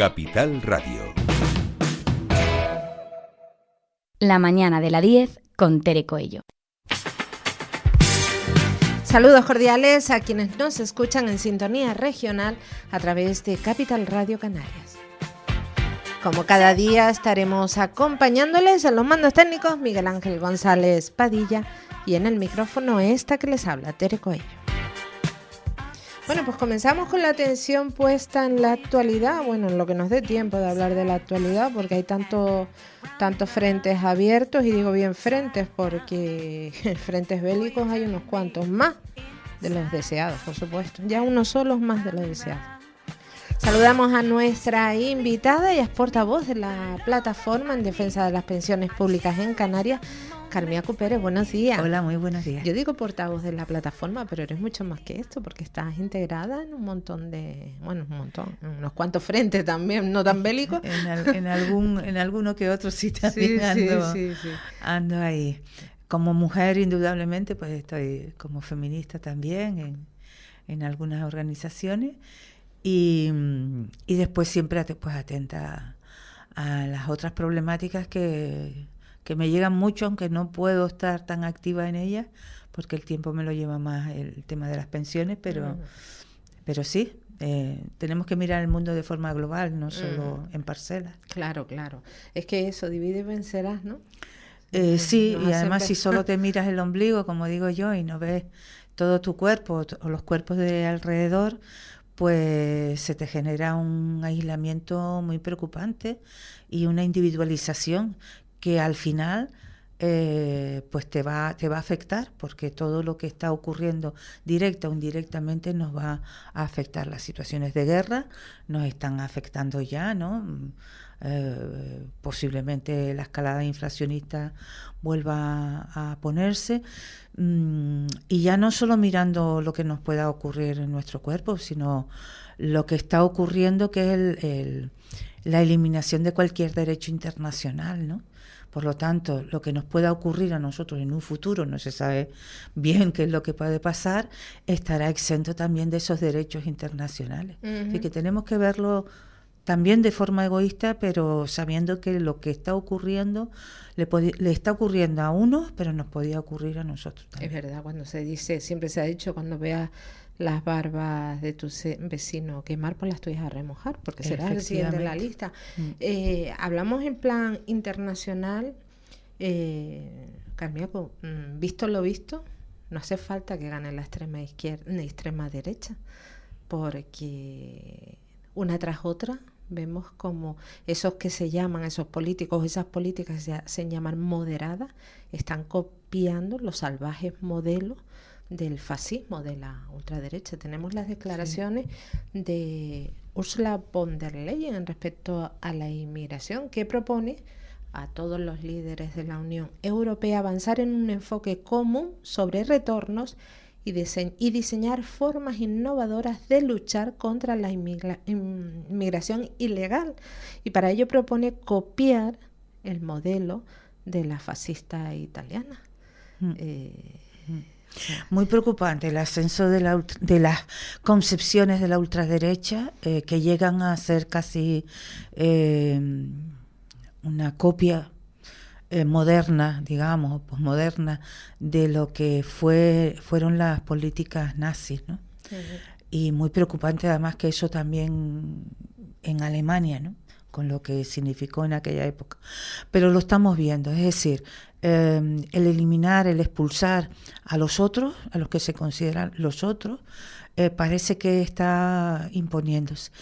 Capital Radio. La mañana de la 10 con Tere Coello. Saludos cordiales a quienes nos escuchan en sintonía regional a través de Capital Radio Canarias. Como cada día estaremos acompañándoles en los mandos técnicos Miguel Ángel González Padilla y en el micrófono esta que les habla, Tere Coello. Bueno, pues comenzamos con la atención puesta en la actualidad, bueno, en lo que nos dé tiempo de hablar de la actualidad, porque hay tantos frentes abiertos, y digo bien frentes porque frentes bélicos hay unos cuantos más de los deseados, por supuesto, ya unos solos más de los deseados. Saludamos a nuestra invitada, ella es portavoz de la Plataforma en Defensa de las Pensiones Públicas en Canarias, Carmiaco Pérez. Buenos días. Hola, muy buenos días. Yo digo portavoz de la plataforma, pero eres mucho más que esto, porque estás integrada en un montón de, bueno, en unos cuantos frentes también, no tan bélicos. En alguno que otro sí también ando ahí. Como mujer, indudablemente, pues estoy como feminista también en algunas organizaciones. Y después siempre pues atenta a las otras problemáticas que me llegan mucho, aunque no puedo estar tan activa en ellas, porque el tiempo me lo lleva más el tema de las pensiones, pero sí, tenemos que mirar el mundo de forma global, no solo en parcelas. Claro. Es que eso, divide y vencerás, ¿no? Sí, y además si solo te miras el ombligo, como digo yo, y no ves todo tu cuerpo o los cuerpos de alrededor, pues se te genera un aislamiento muy preocupante y una individualización que al final pues te va a afectar, porque todo lo que está ocurriendo directa o indirectamente nos va a afectar. Las situaciones de guerra nos están afectando ya, ¿no? Posiblemente la escalada inflacionista vuelva a ponerse, y ya no solo mirando lo que nos pueda ocurrir en nuestro cuerpo, sino lo que está ocurriendo, que es la eliminación de cualquier derecho internacional, ¿no? Por lo tanto, lo que nos pueda ocurrir a nosotros en un futuro, no se sabe bien qué es lo que puede pasar, estará exento también de esos derechos internacionales. Así que tenemos que verlo también de forma egoísta, pero sabiendo que lo que está ocurriendo le está ocurriendo a unos, pero nos podía ocurrir a nosotros también. Es verdad, cuando se dice, siempre se ha dicho, cuando veas las barbas de tu vecino quemar, pues las tuyas a remojar, porque será el siguiente en la lista. Hablamos en plan internacional, Carmiaco, visto lo visto, no hace falta que gane la extrema izquierda ni extrema derecha, porque una tras otra vemos como esos que se llaman, esos políticos, esas políticas que se llaman moderadas, están copiando los salvajes modelos del fascismo, de la ultraderecha. Tenemos las declaraciones de Ursula von der Leyen en respecto a la inmigración, que propone a todos los líderes de la Unión Europea avanzar en un enfoque común sobre retornos y diseñar formas innovadoras de luchar contra la inmigración ilegal. Y para ello propone copiar el modelo de la fascista italiana. Muy preocupante el ascenso de las concepciones de la ultraderecha, que llegan a ser casi una copia moderna, digamos, posmoderna, de lo que fueron las políticas nazis, ¿no? Y muy preocupante además que eso también en Alemania, ¿no? Con lo que significó en aquella época. Pero lo estamos viendo, es decir, el eliminar, el expulsar a los otros, a los que se consideran los otros, parece que está imponiéndose.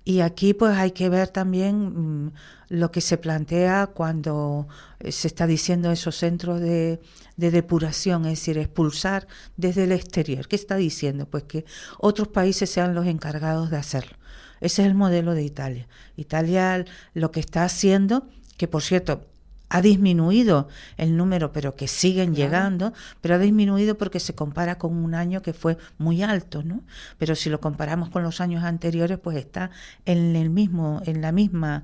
Y aquí pues hay que ver también lo que se plantea cuando se está diciendo esos centros de depuración, es decir, expulsar desde el exterior. ¿Qué está diciendo? Pues que otros países sean los encargados de hacerlo. Ese es el modelo de Italia. Italia lo que está haciendo, que por cierto ha disminuido el número, pero que siguen llegando, pero ha disminuido porque se compara con un año que fue muy alto, ¿no? Pero si lo comparamos con los años anteriores, pues está en la misma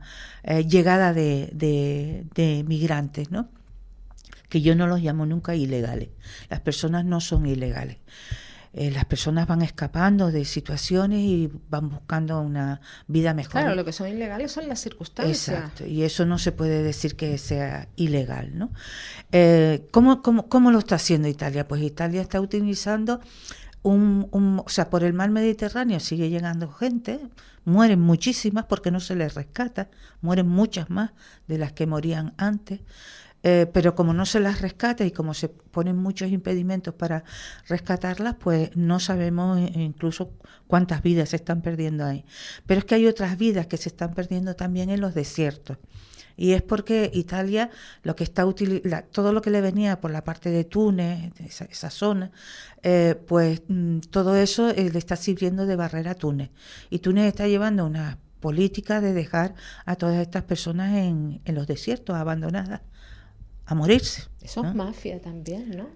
llegada de migrantes, ¿no? Que yo no los llamo nunca ilegales. Las personas no son ilegales. las personas van escapando de situaciones y van buscando una vida mejor. Claro, lo que son ilegales son las circunstancias. Exacto, y eso no se puede decir que sea ilegal, ¿no? ¿Cómo lo está haciendo Italia? Pues Italia está utilizando o sea, por el mar Mediterráneo sigue llegando gente, mueren muchísimas porque no se les rescata, mueren muchas más de las que morían antes. Pero como no se las rescata y como se ponen muchos impedimentos para rescatarlas, pues no sabemos incluso cuántas vidas se están perdiendo ahí. Pero es que hay otras vidas que se están perdiendo también en los desiertos. Y es porque Italia lo que está todo lo que le venía por la parte de Túnez, esa zona, pues todo eso le está sirviendo de barrera a Túnez. Y Túnez está llevando una política de dejar a todas estas personas en los desiertos abandonadas a morirse. Eso ¿no? es mafia también, ¿no?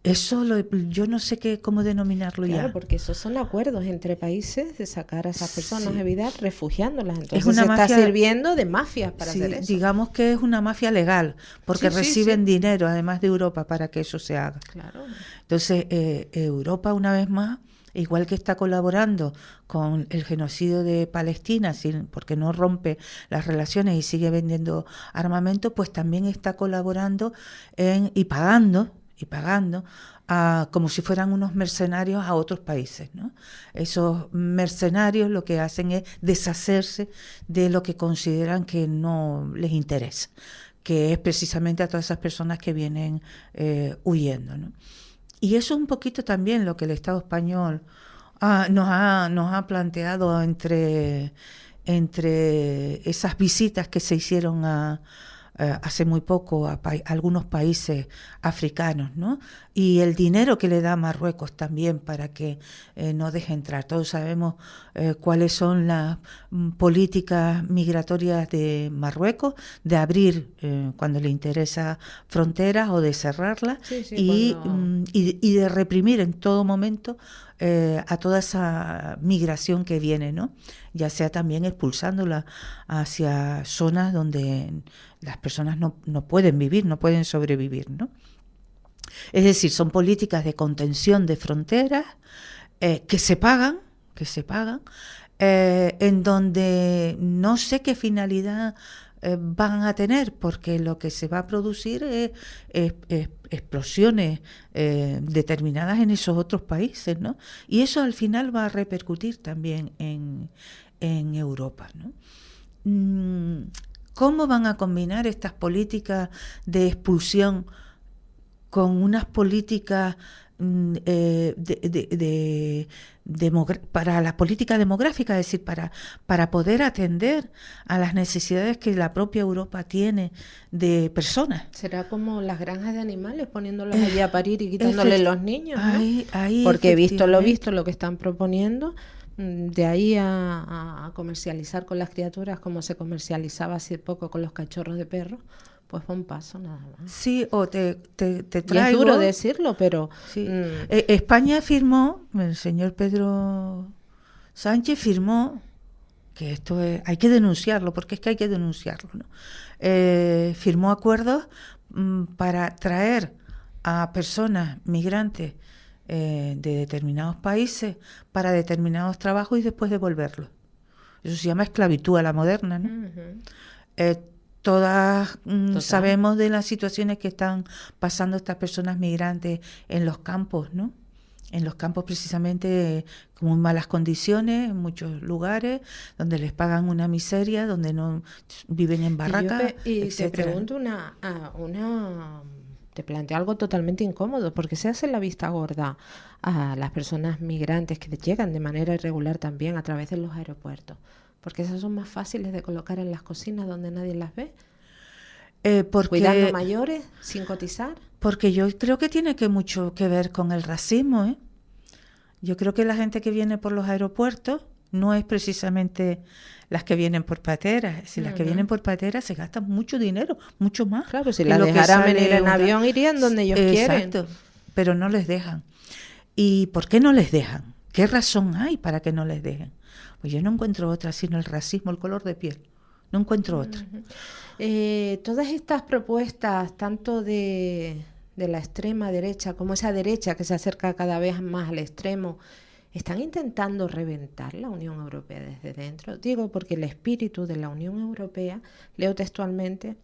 Eso yo no sé cómo denominarlo ya. Claro, porque esos son acuerdos entre países de sacar a esas personas de vida refugiándolas. Entonces una se mafia, está sirviendo de mafias para hacer eso. Digamos que es una mafia legal, porque reciben dinero, además de Europa, para que eso se haga. Claro. Entonces, Europa, una vez más, igual que está colaborando con el genocidio de Palestina, porque no rompe las relaciones y sigue vendiendo armamento, pues también está colaborando y pagando como si fueran unos mercenarios a otros países, ¿no? Esos mercenarios lo que hacen es deshacerse de lo que consideran que no les interesa, que es precisamente a todas esas personas que vienen huyendo, ¿no? Y eso es un poquito también lo que el Estado español nos ha planteado entre esas visitas que se hicieron hace muy poco a algunos países africanos, ¿no? Y el dinero que le da Marruecos también para que no deje entrar. Todos sabemos cuáles son las políticas migratorias de Marruecos, de abrir cuando le interesa fronteras o de cerrarlas y de reprimir en todo momento a toda esa migración que viene, ¿no? Ya sea también expulsándola hacia zonas donde las personas no pueden vivir, no pueden sobrevivir, ¿no? Es decir, son políticas de contención de fronteras que se pagan, en donde no sé qué finalidad van a tener, porque lo que se va a producir es explosiones determinadas en esos otros países, ¿no? Y eso al final va a repercutir también en Europa, ¿no? ¿Cómo van a combinar estas políticas de expulsión con unas políticas para la política demográfica, es decir, para poder atender a las necesidades que la propia Europa tiene de personas? ¿Será como las granjas de animales, poniéndolos allí a parir y quitándoles los niños, ¿no? Porque visto lo que están proponiendo, de ahí a comercializar con las criaturas como se comercializaba hace poco con los cachorros de perro, pues fue un paso nada más. Sí, o te traigo... Y es duro decirlo, pero... Sí. España firmó, el señor Pedro Sánchez firmó, que esto hay que denunciarlo, porque es que hay que denunciarlo, ¿no? Firmó acuerdos para traer a personas migrantes de determinados países para determinados trabajos y después devolverlos. Eso se llama esclavitud a la moderna, ¿no? Uh-huh. Todas sabemos de las situaciones que están pasando estas personas migrantes en los campos, ¿no? En los campos precisamente con muy malas condiciones, en muchos lugares, donde les pagan una miseria, donde no viven en barracas, y te pregunto te planteo algo totalmente incómodo, porque se hace la vista gorda a las personas migrantes que llegan de manera irregular también a través de los aeropuertos, porque esas son más fáciles de colocar en las cocinas donde nadie las ve. Cuidando mayores sin cotizar. Porque yo creo que tiene mucho que ver con el racismo, ¿eh? Yo creo que la gente que viene por los aeropuertos no es precisamente las que vienen por pateras. Si las que vienen por pateras se gastan mucho dinero, mucho más. Claro, si las dejaran venir en avión irían donde ellos quieren. Exacto, pero no les dejan. ¿Y por qué no les dejan? ¿Qué razón hay para que no les dejen? Pues yo no encuentro otra sino el racismo, el color de piel. No encuentro otra. Todas estas propuestas, tanto de de la extrema derecha, como esa derecha que se acerca cada vez más al extremo, están intentando reventar la Unión Europea desde dentro. Digo porque el espíritu de la Unión Europea, leo textualmente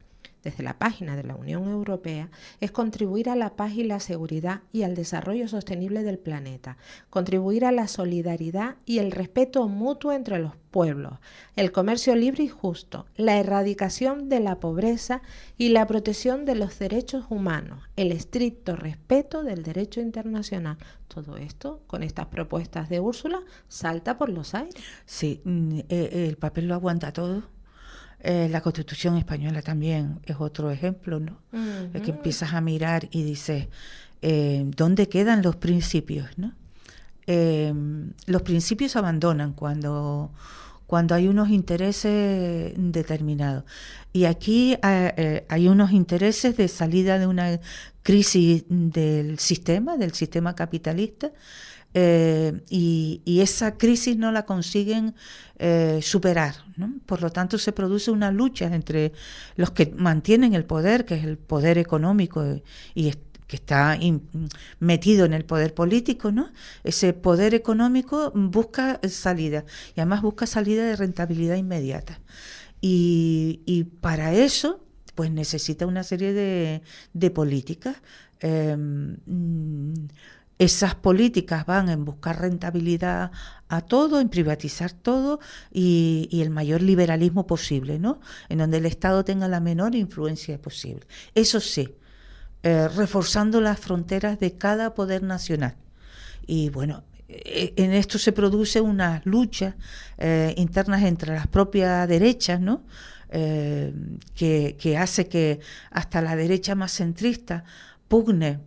desde la página de la Unión Europea, es contribuir a la paz y la seguridad y al desarrollo sostenible del planeta, contribuir a la solidaridad y el respeto mutuo entre los pueblos, el comercio libre y justo, la erradicación de la pobreza y la protección de los derechos humanos, el estricto respeto del derecho internacional. Todo esto, con estas propuestas de Úrsula, salta por los aires. Sí, el papel lo aguanta todo. La Constitución española también es otro ejemplo, ¿no? Uh-huh. Que empiezas a mirar y dices, ¿dónde quedan los principios, no? Los principios se abandonan cuando hay unos intereses determinados. Y aquí hay unos intereses de salida de una crisis del sistema capitalista, y esa crisis no la consiguen superar, ¿no? Por lo tanto, se produce una lucha entre los que mantienen el poder, que es el poder económico y que está metido en el poder político, ¿no? Ese poder económico busca salida, y además busca salida de rentabilidad inmediata. Y para eso, pues necesita una serie de políticas. Esas políticas van en buscar rentabilidad a todo, en privatizar todo y el mayor liberalismo posible, ¿no? En donde el Estado tenga la menor influencia posible. Eso sí, reforzando las fronteras de cada poder nacional. Y bueno, en esto se produce unas luchas internas entre las propias derechas, ¿no? Que hace que hasta la derecha más centrista pugne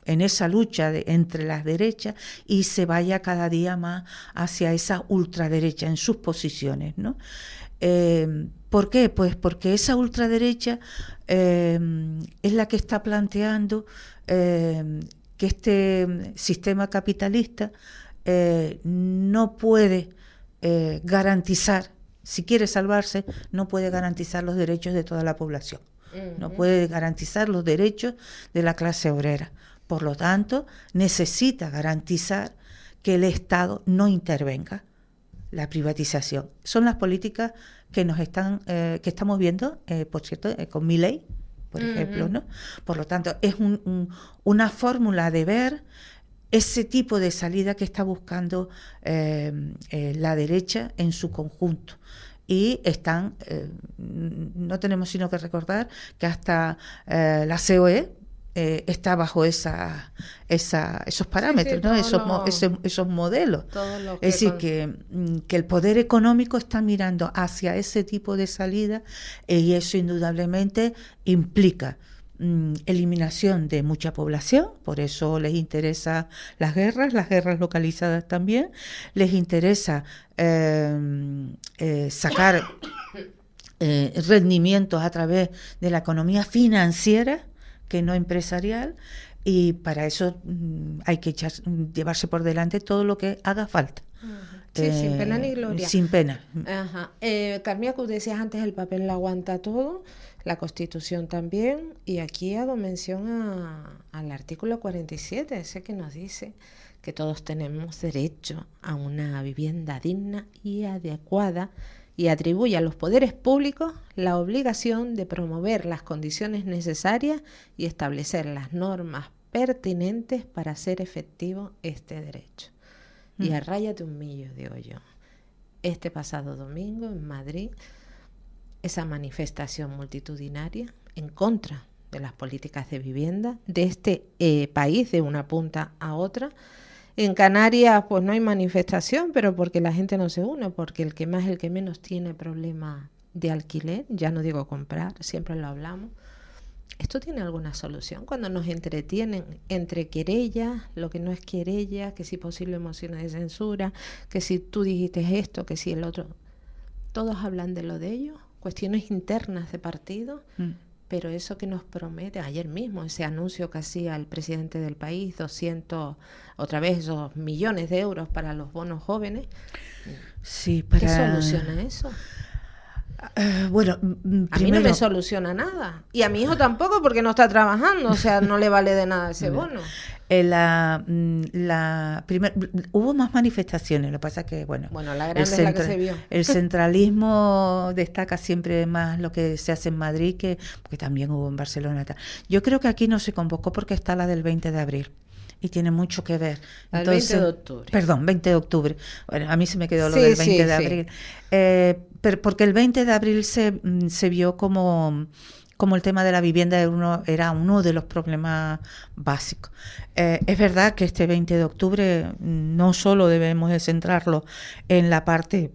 en esa lucha entre las derechas y se vaya cada día más hacia esa ultraderecha en sus posiciones, ¿no? ¿Por qué? Pues porque esa ultraderecha es la que está planteando que este sistema capitalista no puede garantizar, si quiere salvarse, no puede garantizar los derechos de toda la población, no puede garantizar los derechos de la clase obrera. Por lo tanto, necesita garantizar que el Estado no intervenga. La privatización. Son las políticas que que estamos viendo, por cierto, con Milei, por ejemplo, ¿no? Por lo tanto, es una fórmula de ver ese tipo de salida que está buscando la derecha en su conjunto. Y no tenemos sino que recordar que hasta la COE está bajo esos parámetros, sí, ¿no? Esos modelos. Es decir, que el poder económico está mirando hacia ese tipo de salida, y eso indudablemente implica eliminación de mucha población. Por eso les interesa las guerras localizadas también, les interesa sacar rendimientos a través de la economía financiera, que no empresarial, y para eso hay que llevarse por delante todo lo que haga falta. Sí, sin pena ni gloria. Sin pena. Ajá. Carmiacu, decías antes, el papel lo aguanta todo, la Constitución también, y aquí hago mención al artículo 47, ese que nos dice que todos tenemos derecho a una vivienda digna y adecuada, y atribuye a los poderes públicos la obligación de promover las condiciones necesarias y establecer las normas pertinentes para hacer efectivo este derecho. Y a raya de un millo, digo yo. Este pasado domingo en Madrid, esa manifestación multitudinaria en contra de las políticas de vivienda de este país, de una punta a otra. En Canarias pues no hay manifestación, pero porque la gente no se une, porque el que más, el que menos tiene problema de alquiler, ya no digo comprar, siempre lo hablamos. ¿Esto tiene alguna solución? Cuando nos entretienen entre querellas, lo que no es querella, que si posible mociones de censura, que si tú dijiste esto, que si el otro. Todos hablan de lo de ellos, cuestiones internas de partido. Pero eso que nos promete, ayer mismo, ese anuncio que hacía el presidente del país, 200, otra vez esos millones de euros para los bonos jóvenes, sí, ¿qué soluciona eso? Bueno, A mí no me soluciona nada. Y a mi hijo tampoco, porque no está trabajando, o sea, no le vale de nada ese bono. Hubo más manifestaciones, lo que pasa es que, bueno, la grande es la que se vio. El centralismo destaca siempre más lo que se hace en Madrid, porque también hubo en Barcelona. Yo creo que aquí no se convocó porque está la del 20 de abril. Y tiene mucho que ver. Entonces, 20 de octubre. Perdón, 20 de octubre. Bueno, a mí se me quedó lo del 20 de abril. Pero porque el 20 de abril se vio como el tema de la vivienda era uno de los problemas básicos. Es verdad que este 20 de octubre no solo debemos de centrarlo en la parte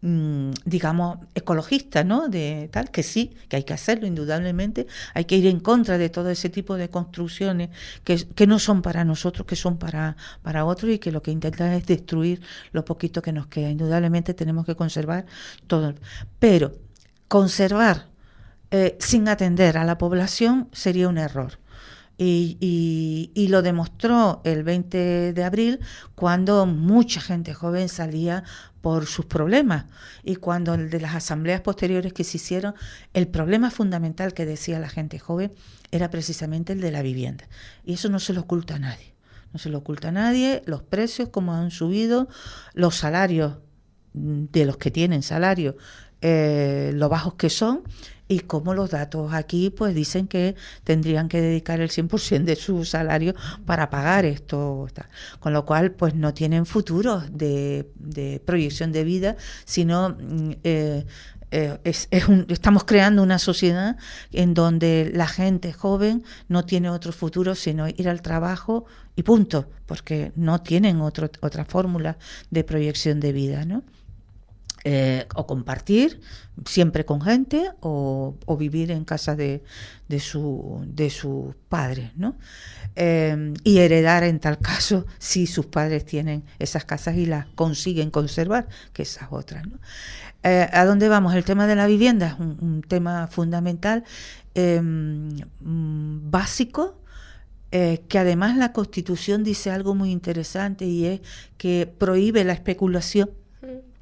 digamos, ecologista, ¿no? De tal, que sí, que hay que hacerlo indudablemente, hay que ir en contra de todo ese tipo de construcciones que no son para nosotros, que son para otros y que lo que intentan es destruir lo poquito que nos queda. Indudablemente tenemos que conservar todo, pero conservar sin atender a la población sería un error. Y lo demostró el 20 de abril cuando mucha gente joven salía por sus problemas y cuando de las asambleas posteriores que se hicieron, el problema fundamental que decía la gente joven era precisamente el de la vivienda. Y eso no se lo oculta a nadie. No se lo oculta a nadie, los precios como han subido, los salarios de los que tienen salario, lo bajos que son, y como los datos aquí pues dicen que tendrían que dedicar el 100% de su salario para pagar esto, con lo cual pues no tienen futuro de proyección de vida, sino estamos creando una sociedad en donde la gente joven no tiene otro futuro sino ir al trabajo y punto, porque no tienen otra fórmula de proyección de vida, ¿no? O compartir siempre con gente o vivir en casa de sus padres, ¿no? Y heredar en tal caso si sus padres tienen esas casas y las consiguen conservar, que esas otras, ¿no? ¿A dónde vamos? El tema de la vivienda es un tema fundamental, básico, que además la Constitución dice algo muy interesante y es que prohíbe la especulación.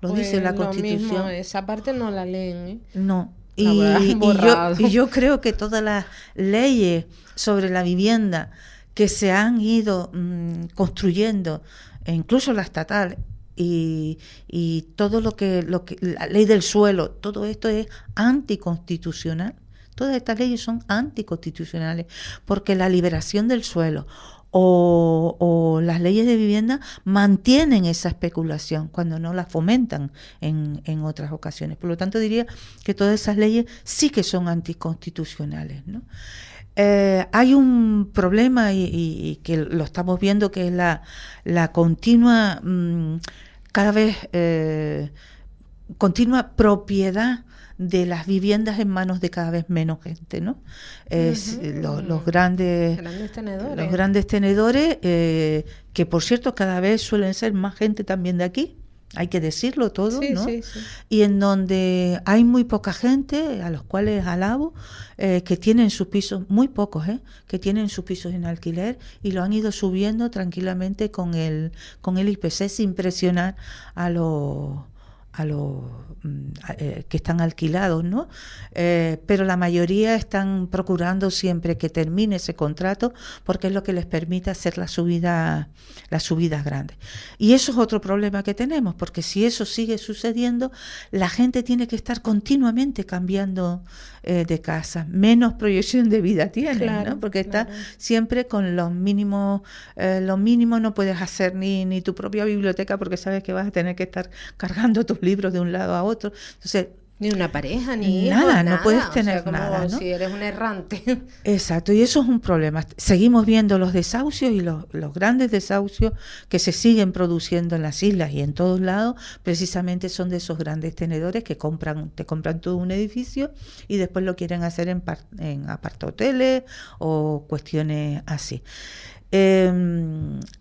Lo pues dice la Constitución. Mismo, esa parte no la leen, ¿eh? No. Y yo creo que todas las leyes sobre la vivienda que se han ido construyendo, e incluso la estatal, y todo lo que la ley del suelo, todo esto es anticonstitucional. Todas estas leyes son anticonstitucionales porque la liberación del suelo o las leyes de vivienda mantienen esa especulación cuando no la fomentan en otras ocasiones. Por lo tanto, diría que todas esas leyes sí que son anticonstitucionales, ¿no? Hay un problema y que lo estamos viendo, que es la continua, cada vez continua propiedad de las viviendas en manos de cada vez menos gente, ¿no? Los grandes tenedores, que por cierto cada vez suelen ser más gente también de aquí, hay que decirlo todo, sí, ¿no? Sí. Y en donde hay muy poca gente, a los cuales alabo, que tienen sus pisos, muy pocos, que tienen sus pisos en alquiler y lo han ido subiendo tranquilamente con el IPC sin presionar a los que están alquilados, ¿no? Pero la mayoría están procurando siempre que termine ese contrato porque es lo que les permite hacer las subidas grandes. Y eso es otro problema que tenemos, porque si eso sigue sucediendo, la gente tiene que estar continuamente cambiando de casa, menos proyección de vida tienen, claro, ¿no? Porque está siempre con los mínimos, no puedes hacer ni tu propia biblioteca porque sabes que vas a tener que estar cargando tus libros de un lado a otro. Entonces, ni una pareja, ni nada, hijos, no puedes tener, o sea, como nada, ¿no? Si eres un errante. Exacto, y eso es un problema. Seguimos viendo los desahucios y los grandes desahucios que se siguen produciendo en las islas y en todos lados, precisamente son de esos grandes tenedores que te compran todo un edificio y después lo quieren hacer en apartahoteles o cuestiones así.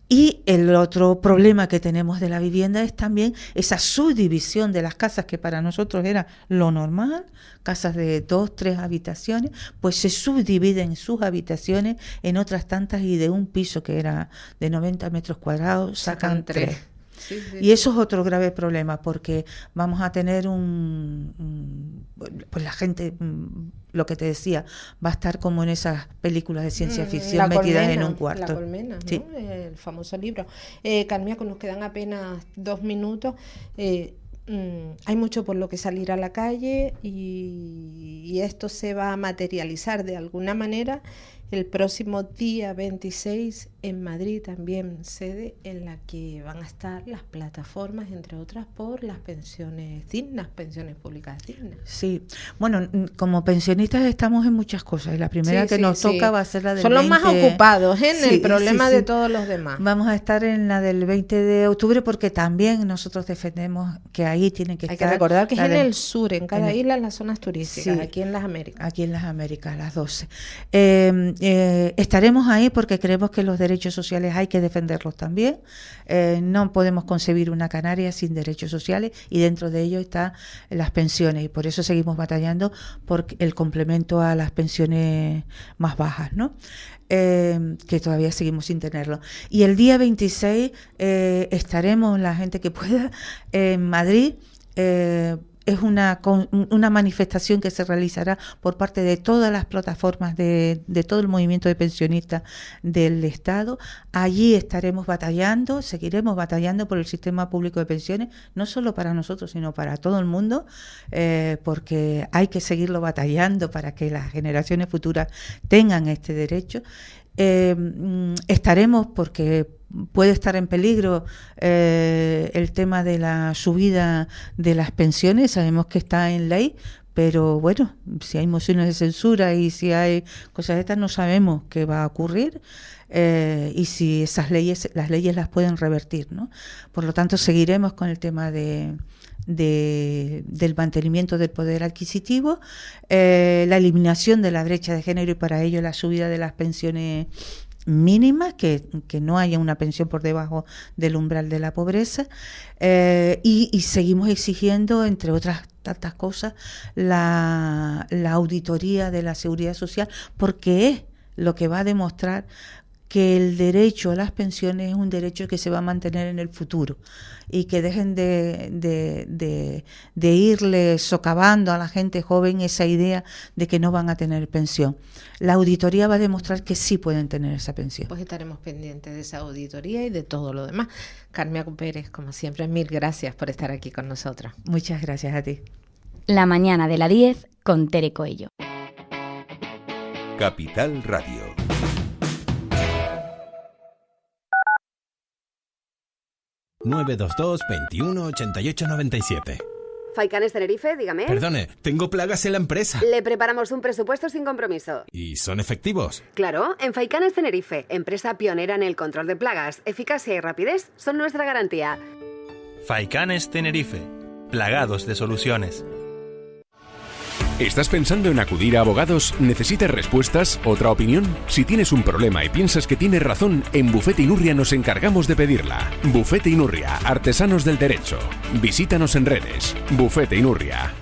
Y el otro problema que tenemos de la vivienda es también esa subdivisión de las casas, que para nosotros era lo normal, casas de 2, 3 habitaciones, pues se subdividen sus habitaciones en otras tantas y de un piso que era de 90 metros cuadrados sacan 3. Sí, sí, Y eso es otro grave problema, porque vamos a tener pues la gente, lo que te decía, va a estar como en esas películas de ciencia ficción metidas en un cuarto. La colmena, ¿no? Sí. El famoso libro. Carmiaco, nos quedan apenas 2 minutos. Hay mucho por lo que salir a la calle y esto se va a materializar de alguna manera el próximo día 26 en Madrid, también sede en la que van a estar las plataformas, entre otras, por las pensiones dignas, pensiones públicas dignas. Sí, bueno, como pensionistas estamos en muchas cosas y la primera que nos toca va a ser la del Son 20... los más ocupados en Sí, el problema sí. de todos los demás. Vamos a estar en la del 20 de octubre porque también nosotros defendemos que ahí tienen que Hay estar... que recordar que es en de... el sur, en cada isla, en las zonas turísticas, Sí, aquí en las Américas. Aquí en las Américas, las 12. Estaremos ahí porque creemos que los derechos sociales hay que defenderlos también. No podemos concebir una Canarias sin derechos sociales y dentro de ello están las pensiones y por eso seguimos batallando por el complemento a las pensiones más bajas, ¿no? Que todavía seguimos sin tenerlo. Y el día 26 estaremos, la gente que pueda, en Madrid. Es una manifestación que se realizará por parte de todas las plataformas de todo el movimiento de pensionistas del Estado. Allí estaremos batallando, seguiremos batallando por el sistema público de pensiones, no solo para nosotros, sino para todo el mundo, porque hay que seguirlo batallando para que las generaciones futuras tengan este derecho. Estaremos porque puede estar en peligro el tema de la subida de las pensiones, sabemos que está en ley, pero bueno, si hay mociones de censura y si hay cosas de estas, no sabemos qué va a ocurrir y si las leyes las pueden revertir, ¿no? Por lo tanto, seguiremos con el tema del mantenimiento del poder adquisitivo, la eliminación de la brecha de género y para ello la subida de las pensiones mínimas, que no haya una pensión por debajo del umbral de la pobreza, y seguimos exigiendo, entre otras tantas cosas, la auditoría de la Seguridad Social, porque es lo que va a demostrar que el derecho a las pensiones es un derecho que se va a mantener en el futuro y que dejen de irle socavando a la gente joven esa idea de que no van a tener pensión. La auditoría va a demostrar que sí pueden tener esa pensión. Pues estaremos pendientes de esa auditoría y de todo lo demás. Carmiaco Pérez, como siempre, mil gracias por estar aquí con nosotros. Muchas gracias a ti. La mañana de la 10 con Tere Coello. Capital Radio. ...922 21 88 97. Faicanes Tenerife, dígame. Perdone, tengo plagas en la empresa. Le preparamos un presupuesto sin compromiso. ¿Y son efectivos? Claro, en Faicanes Tenerife, empresa pionera en el control de plagas, eficacia y rapidez son nuestra garantía. Faicanes Tenerife, plagados de soluciones. ¿Estás pensando en acudir a abogados? ¿Necesitas respuestas? ¿Otra opinión? Si tienes un problema y piensas que tienes razón, en Bufete Inurria nos encargamos de pedirla. Bufete Inurria, artesanos del derecho. Visítanos en redes. Bufete Inurria.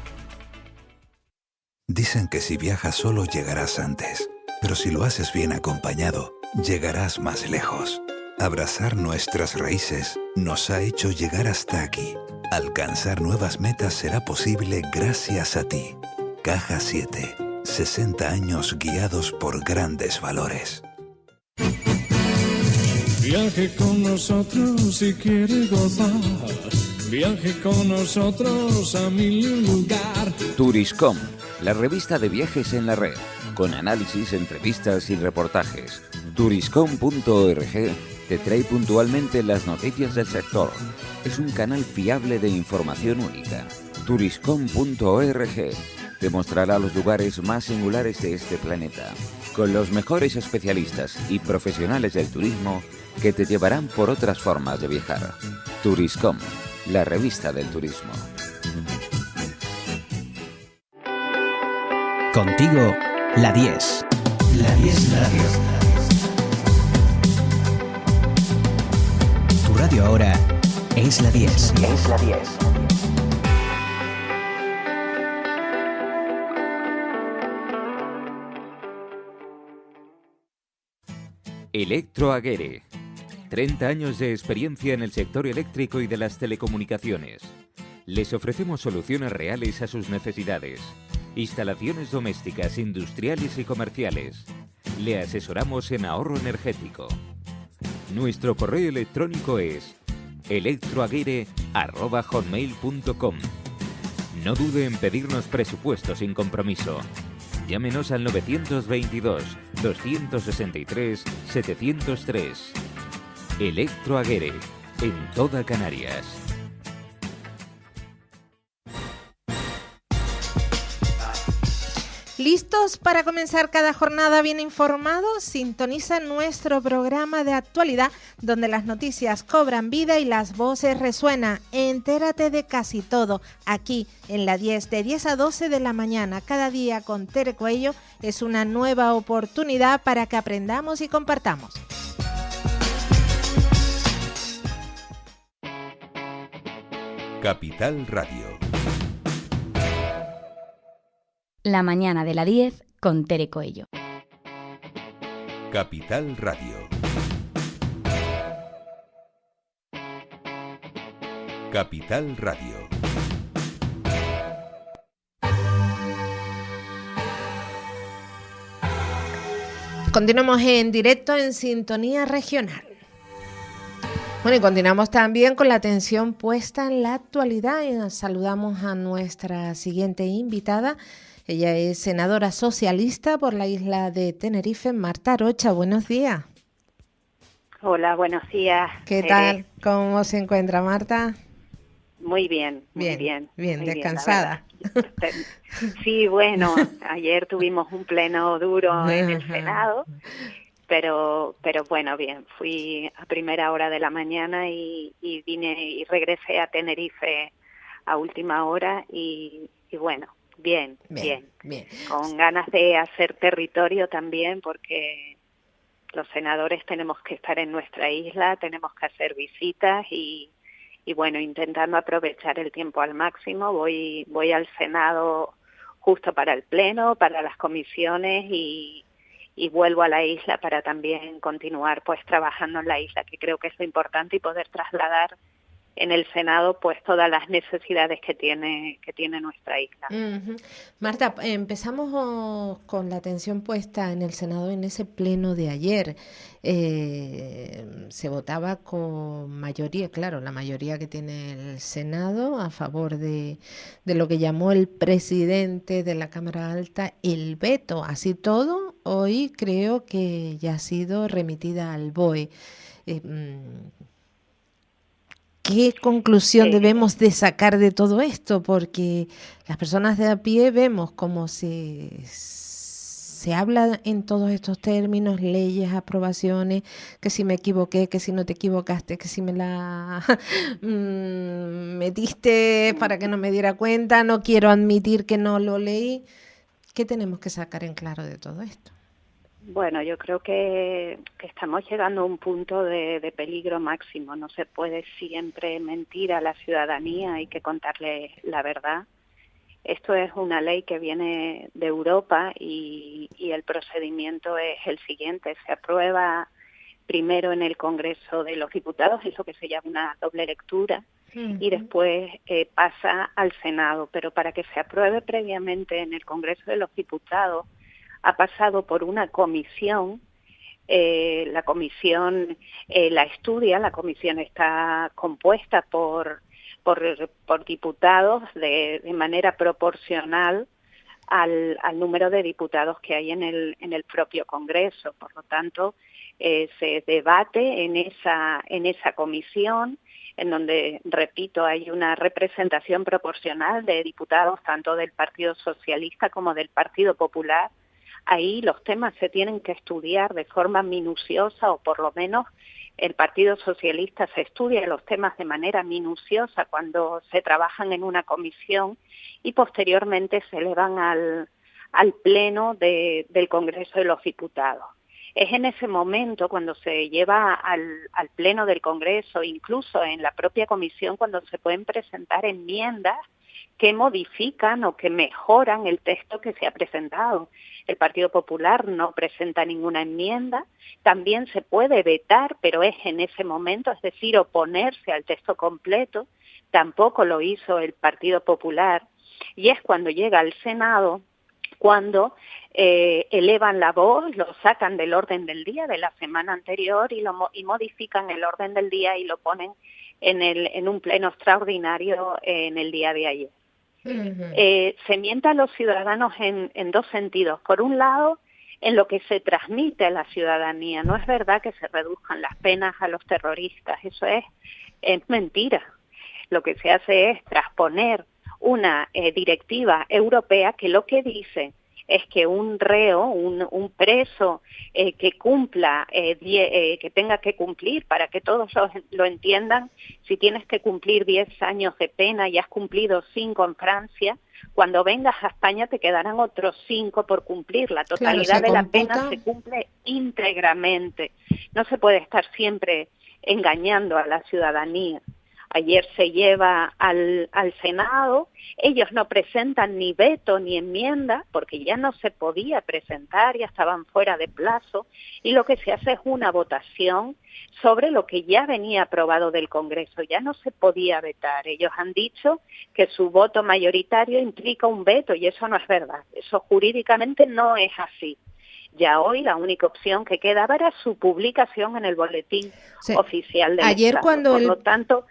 Dicen que si viajas solo llegarás antes, pero si lo haces bien acompañado, llegarás más lejos. Abrazar nuestras raíces nos ha hecho llegar hasta aquí. Alcanzar nuevas metas será posible gracias a ti. Caja 7. 60 años guiados por grandes valores. Viaje con nosotros si quiere gozar. Viaje con nosotros a mil lugar. Turiscom, la revista de viajes en la red, con análisis, entrevistas y reportajes. Turiscom.org te trae puntualmente las noticias del sector. Es un canal fiable de información única. Turiscom.org te mostrará los lugares más singulares de este planeta, con los mejores especialistas y profesionales del turismo que te llevarán por otras formas de viajar. Turiscom, la revista del turismo. Contigo, la 10. La 10 Radio. Tu radio ahora es la 10. Es la 10. Electro Aguere. 30 años de experiencia en el sector eléctrico y de las telecomunicaciones. Les ofrecemos soluciones reales a sus necesidades. Instalaciones domésticas, industriales y comerciales. Le asesoramos en ahorro energético. Nuestro correo electrónico es electroaguirre@hotmail.com. No dude en pedirnos presupuesto sin compromiso. Llámenos al 922-263-703. Electroaguirre, en toda Canarias. ¿Listos para comenzar cada jornada bien informados? Sintoniza nuestro programa de actualidad donde las noticias cobran vida y las voces resuenan. Entérate de casi todo aquí en la 10, de 10 a 12 de la mañana. Cada día con Tere Coello es una nueva oportunidad para que aprendamos y compartamos. Capital Radio. La mañana de la 10 con Tere Coello. Capital Radio. Capital Radio. Continuamos en directo en Sintonía Regional. Bueno, y continuamos también con la atención puesta en la actualidad. Y saludamos a nuestra siguiente invitada. Ella es senadora socialista por la isla de Tenerife, Marta Arocha. Buenos días. Hola, buenos días. ¿Qué tal? ¿Cómo se encuentra, Marta? Muy bien, muy bien. Bien, descansada. Sí, bueno, ayer tuvimos un pleno duro en el Senado, pero bueno, bien. Fui a primera hora de la mañana y vine y regresé a Tenerife a última hora y bueno. Bien. Con ganas de hacer territorio también, porque los senadores tenemos que estar en nuestra isla, tenemos que hacer visitas y bueno, intentando aprovechar el tiempo al máximo. Voy al Senado justo para el pleno, para las comisiones y vuelvo a la isla para también continuar pues trabajando en la isla, que creo que es lo importante, y poder trasladar en el Senado pues todas las necesidades que tiene nuestra isla. Uh-huh. Marta, empezamos con la atención puesta en el Senado en ese pleno de ayer. Se votaba con mayoría, claro, la mayoría que tiene el Senado a favor de lo que llamó el presidente de la Cámara Alta el veto. Así todo, hoy creo que ya ha sido remitida al BOE. ¿Qué conclusión debemos de sacar de todo esto? Porque las personas de a pie vemos cómo se habla en todos estos términos, leyes, aprobaciones, que si me equivoqué, que si no te equivocaste, que si me la metiste para que no me diera cuenta, no quiero admitir que no lo leí. ¿Qué tenemos que sacar en claro de todo esto? Bueno, yo creo que estamos llegando a un punto de peligro máximo. No se puede siempre mentir a la ciudadanía, hay que contarle la verdad. Esto es una ley que viene de Europa y el procedimiento es el siguiente. Se aprueba primero en el Congreso de los Diputados, eso que se llama una doble lectura, y después pasa al Senado. Pero para que se apruebe previamente en el Congreso de los Diputados, ha pasado por una comisión, la comisión la estudia, la comisión está compuesta por diputados de manera proporcional al número de diputados que hay en el propio Congreso. Por lo tanto, se debate en esa comisión, en donde, repito, hay una representación proporcional de diputados tanto del Partido Socialista como del Partido Popular. Ahí los temas se tienen que estudiar de forma minuciosa, o por lo menos el Partido Socialista se estudia los temas de manera minuciosa cuando se trabajan en una comisión y posteriormente se elevan al Pleno del Congreso de los Diputados. Es en ese momento cuando se lleva al Pleno del Congreso, incluso en la propia comisión, cuando se pueden presentar enmiendas que modifican o que mejoran el texto que se ha presentado. El Partido Popular no presenta ninguna enmienda, también se puede vetar, pero es en ese momento, es decir, oponerse al texto completo, tampoco lo hizo el Partido Popular, y es cuando llega al Senado cuando elevan la voz, lo sacan del orden del día de la semana anterior y modifican el orden del día y lo ponen en un pleno extraordinario en el día de ayer. Se mienta a los ciudadanos en dos sentidos. Por un lado, en lo que se transmite a la ciudadanía. No es verdad que se reduzcan las penas a los terroristas, eso es mentira. Lo que se hace es transponer una directiva europea que lo que dice es que un reo, un preso que cumpla, que tenga que cumplir, para que todos lo entiendan, si tienes que cumplir 10 años de pena y has cumplido 5 en Francia, cuando vengas a España te quedarán otros 5 por cumplir. La totalidad de la pena se cumple íntegramente. No se puede estar siempre engañando a la ciudadanía. Ayer se lleva al Senado, ellos no presentan ni veto ni enmienda, porque ya no se podía presentar, ya estaban fuera de plazo, y lo que se hace es una votación sobre lo que ya venía aprobado del Congreso, ya no se podía vetar. Ellos han dicho que su voto mayoritario implica un veto, y eso no es verdad, eso jurídicamente no es así. Ya hoy la única opción que quedaba era su publicación en el boletín oficial del ayer Estado. Cuando por lo tanto...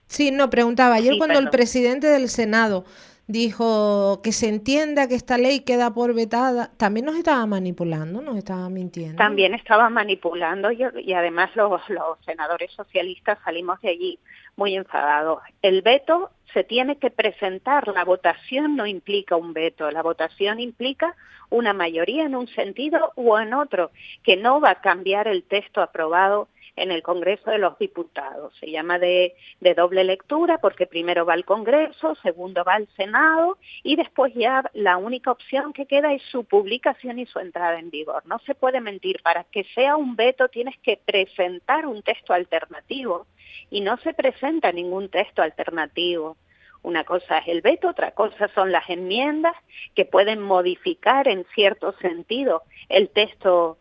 Sí, no, preguntaba, ayer sí, cuando perdón. El presidente del Senado dijo que se entienda que esta ley queda por vetada, también nos estaba manipulando, nos estaba mintiendo. También estaba manipulando y además los senadores socialistas salimos de allí muy enfadados. El veto se tiene que presentar, la votación no implica un veto, la votación implica una mayoría en un sentido o en otro, que no va a cambiar el texto aprobado en el Congreso de los Diputados. Se llama de doble lectura porque primero va al Congreso, segundo va al Senado y después ya la única opción que queda es su publicación y su entrada en vigor. No se puede mentir, para que sea un veto tienes que presentar un texto alternativo y no se presenta ningún texto alternativo. Una cosa es el veto, otra cosa son las enmiendas que pueden modificar en cierto sentido el texto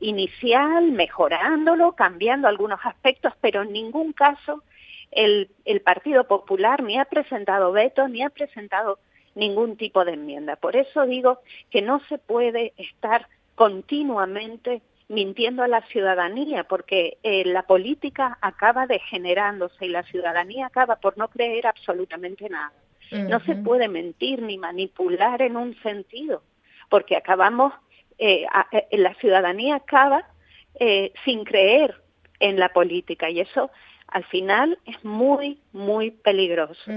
inicial, mejorándolo, cambiando algunos aspectos, pero en ningún caso el Partido Popular ni ha presentado veto ni ha presentado ningún tipo de enmienda. Por eso digo que no se puede estar continuamente mintiendo a la ciudadanía, porque la política acaba degenerándose y la ciudadanía acaba por no creer absolutamente nada. No se puede mentir ni manipular en un sentido, porque acabamos, la ciudadanía acaba sin creer en la política y eso al final es muy, muy peligroso.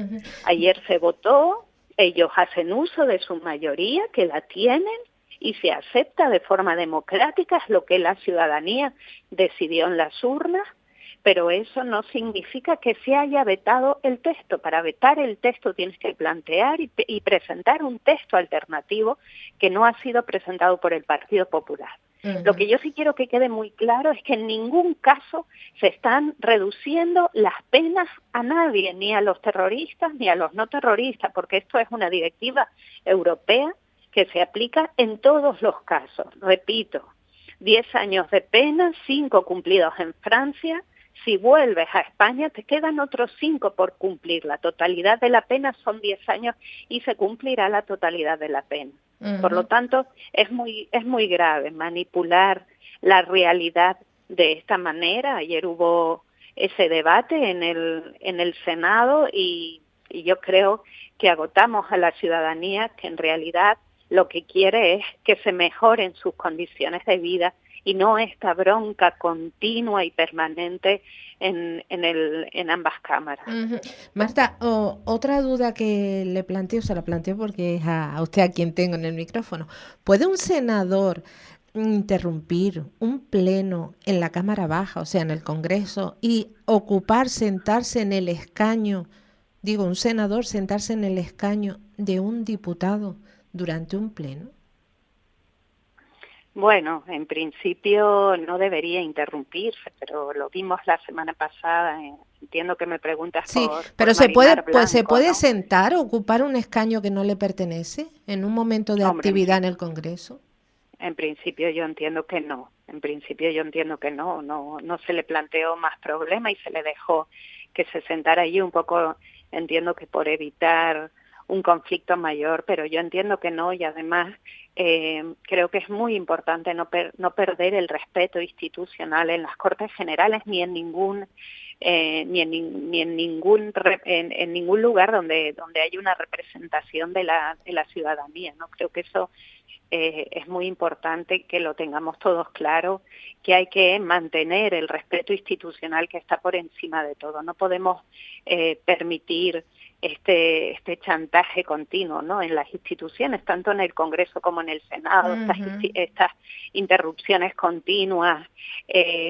Ayer se votó, ellos hacen uso de su mayoría, que la tienen, y se acepta de forma democrática, es lo que la ciudadanía decidió en las urnas, pero eso no significa que se haya vetado el texto. Para vetar el texto tienes que plantear y presentar un texto alternativo que no ha sido presentado por el Partido Popular. Lo que yo sí quiero que quede muy claro es que en ningún caso se están reduciendo las penas a nadie, ni a los terroristas ni a los no terroristas, porque esto es una directiva europea que se aplica en todos los casos. Repito, 10 años de pena, 5 cumplidos en Francia. Si vuelves a España te quedan otros 5 por cumplir. La totalidad de la pena son 10 años y se cumplirá la totalidad de la pena. Por lo tanto, es muy grave manipular la realidad de esta manera. Ayer hubo ese debate en el Senado y yo creo que agotamos a la ciudadanía, que en realidad lo que quiere es que se mejoren sus condiciones de vida y no esta bronca continua y permanente en ambas cámaras. Marta, otra duda que le planteo, se la planteo porque es a usted a quien tengo en el micrófono. ¿Puede un senador interrumpir un pleno en la Cámara Baja, o sea, en el Congreso, y sentarse en el escaño, un senador sentarse en el escaño de un diputado durante un pleno? Bueno, en principio no debería interrumpirse, pero lo vimos la semana pasada Entiendo que me preguntas sí, por pero Marimar ¿se Blanco, puede ¿no? sentar, ocupar un escaño que no le pertenece en un momento de Hombre, actividad en el Congreso? en principio yo entiendo que no. En principio yo entiendo que no se le planteó más problema y se le dejó que se sentara allí un poco, entiendo que por evitar un conflicto mayor, pero yo entiendo que no, y además creo que es muy importante no perder el respeto institucional en las Cortes Generales ni en ningún en ningún lugar donde hay una representación de la ciudadanía, ¿no? Creo que eso es muy importante que lo tengamos todos claro, que hay que mantener el respeto institucional que está por encima de todo. No podemos permitir este chantaje continuo, ¿no? En las instituciones, tanto en el Congreso como en el Senado, estas interrupciones continuas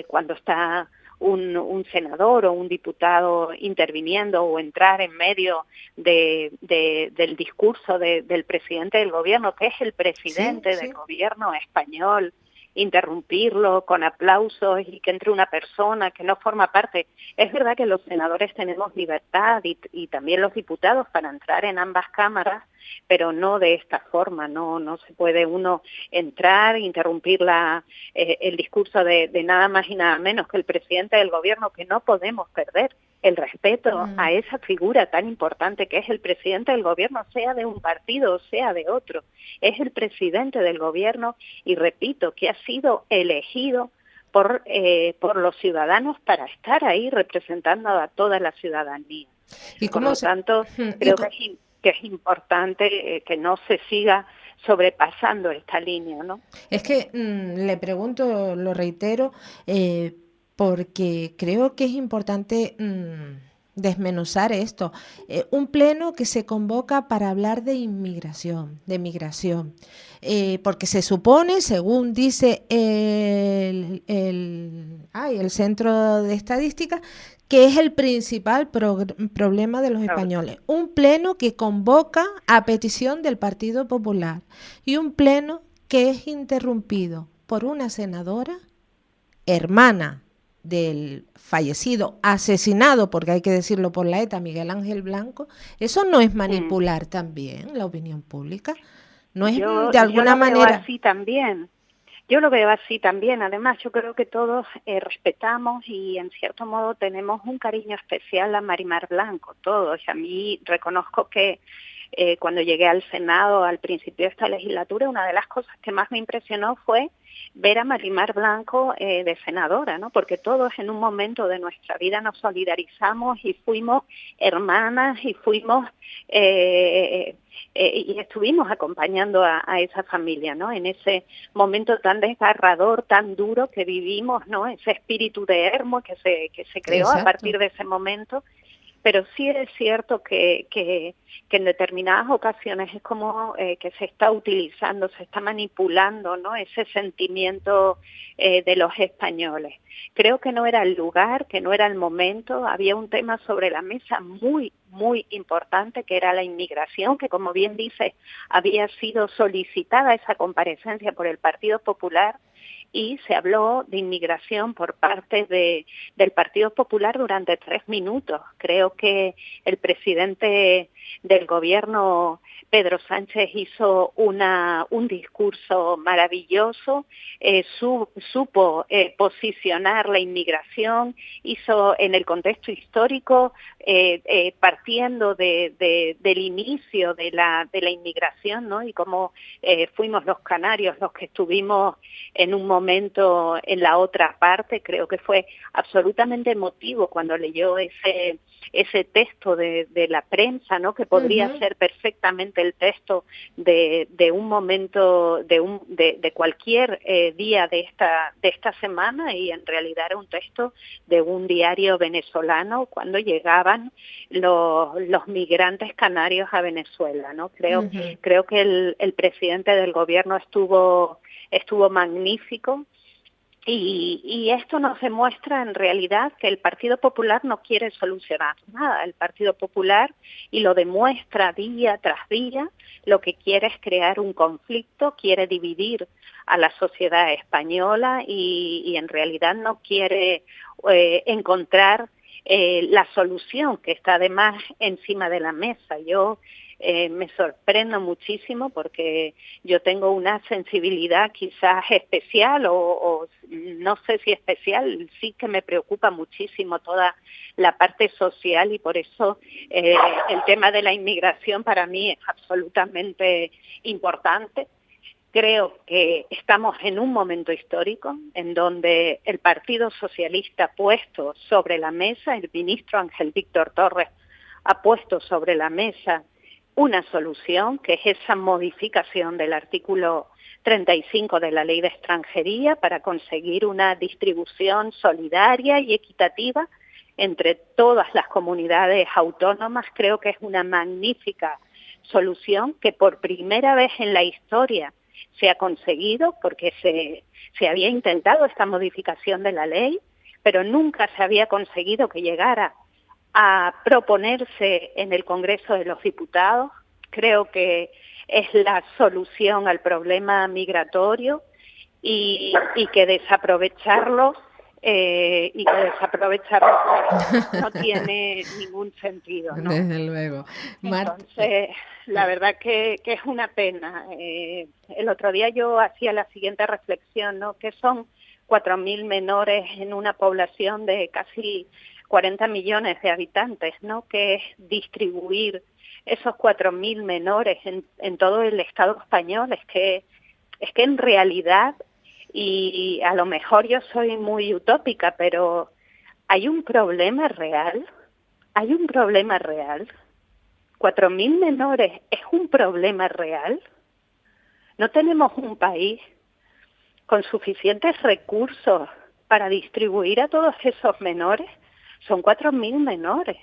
cuando está un senador o un diputado interviniendo o entrar en medio del discurso del presidente del gobierno, que es el presidente del gobierno español, interrumpirlo con aplausos y que entre una persona que no forma parte. Es verdad que los senadores tenemos libertad y también los diputados para entrar en ambas cámaras, pero no de esta forma. No se puede uno entrar, interrumpir el discurso de nada más y nada menos que el presidente del gobierno, que no podemos perder el respeto a esa figura tan importante que es el presidente del gobierno, sea de un partido o sea de otro. Es el presidente del gobierno y repito que ha sido elegido por los ciudadanos para estar ahí representando a toda la ciudadanía. ¿Y por lo tanto, creo que es importante que no se siga sobrepasando esta línea, ¿no? Es que le pregunto, lo reitero, porque creo que es importante desmenuzar esto. Un pleno que se convoca para hablar de inmigración, de migración, porque se supone, según dice el Centro de Estadística, que es el principal problema de los españoles. Un pleno que convoca a petición del Partido Popular y un pleno que es interrumpido por una senadora, hermana del fallecido, asesinado, porque hay que decirlo por la ETA, Miguel Ángel Blanco. Eso no es manipular también la opinión pública. No es de alguna manera. Veo así también. Yo lo veo así también. Además, yo creo que todos respetamos y en cierto modo tenemos un cariño especial a Marimar Blanco, todos. A mí reconozco que cuando llegué al Senado al principio de esta legislatura, una de las cosas que más me impresionó fue ver a Marimar Blanco de senadora, ¿no? Porque todos en un momento de nuestra vida nos solidarizamos y fuimos hermanas y fuimos y estuvimos acompañando a esa familia, ¿no? En ese momento tan desgarrador, tan duro que vivimos, ¿no? Ese espíritu de Hermo que se creó a partir de ese momento. Pero sí es cierto que en determinadas ocasiones es como que se está utilizando, se está manipulando, ¿no? Ese sentimiento de los españoles. Creo que no era el lugar, que no era el momento. Había un tema sobre la mesa muy, muy importante, que era la inmigración, que como bien dice, había sido solicitada esa comparecencia por el Partido Popular, y se habló de inmigración por parte del Partido Popular durante 3 minutos. Creo que el presidente del gobierno, Pedro Sánchez, hizo un discurso maravilloso, supo posicionar la inmigración, hizo en el contexto histórico, partiendo del inicio de la inmigración, ¿no? Y cómo fuimos los canarios los que estuvimos en un momento en la otra parte. Creo que fue absolutamente emotivo cuando leyó ese texto de la prensa, ¿no? Que podría ser perfectamente el texto de un momento, de cualquier día de esta semana, y en realidad era un texto de un diario venezolano cuando llegaban los migrantes canarios a Venezuela, ¿no? Creo que el presidente del gobierno estuvo magnífico. Y esto nos demuestra en realidad que el Partido Popular no quiere solucionar nada. El Partido Popular, y lo demuestra día tras día, lo que quiere es crear un conflicto, quiere dividir a la sociedad española y en realidad no quiere encontrar la solución que está además encima de la mesa. Yo me sorprendo muchísimo porque yo tengo una sensibilidad quizás especial o no sé si especial, sí que me preocupa muchísimo toda la parte social y por eso el tema de la inmigración para mí es absolutamente importante. Creo que estamos en un momento histórico en donde el Partido Socialista ha puesto sobre la mesa, el ministro Ángel Víctor Torres ha puesto sobre la mesa una solución, que es esa modificación del artículo 35 de la Ley de Extranjería para conseguir una distribución solidaria y equitativa entre todas las comunidades autónomas. Creo que es una magnífica solución que por primera vez en la historia se ha conseguido, porque se había intentado esta modificación de la ley, pero nunca se había conseguido que llegara a proponerse en el Congreso de los Diputados. Creo que es la solución al problema migratorio y que desaprovecharlo no tiene ningún sentido, ¿no? Desde luego. Entonces, la verdad que es una pena. El otro día yo hacía la siguiente reflexión, ¿no? Que son 4.000 menores en una población de casi 40 millones de habitantes, ¿no? Que es distribuir esos 4.000 menores en todo el Estado español. Es que en realidad, y a lo mejor yo soy muy utópica, pero hay un problema real. 4.000 menores es un problema real. No tenemos un país con suficientes recursos para distribuir a todos esos menores. Son 4.000 menores,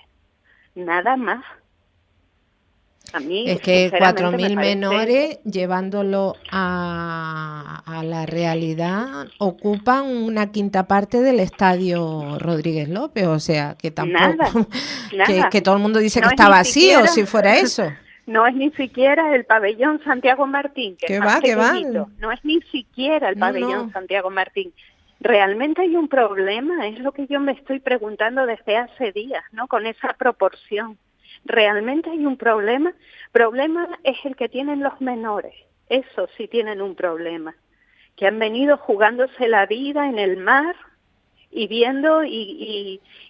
nada más. A mí, es que 4.000 me menores, llevándolo a la realidad, ocupan una quinta parte del estadio Rodríguez López, o sea, que tampoco... Nada. Que todo el mundo dice No que está vacío, siquiera, si fuera eso. No es ni siquiera el pabellón Santiago Martín, que es más pequeñito. No es ni siquiera el pabellón Santiago Martín. Realmente hay un problema, es lo que yo me estoy preguntando desde hace días, ¿no? Con esa proporción. Realmente hay un problema. Problema es el que tienen los menores. Eso sí tienen un problema. Que han venido jugándose la vida en el mar y viendo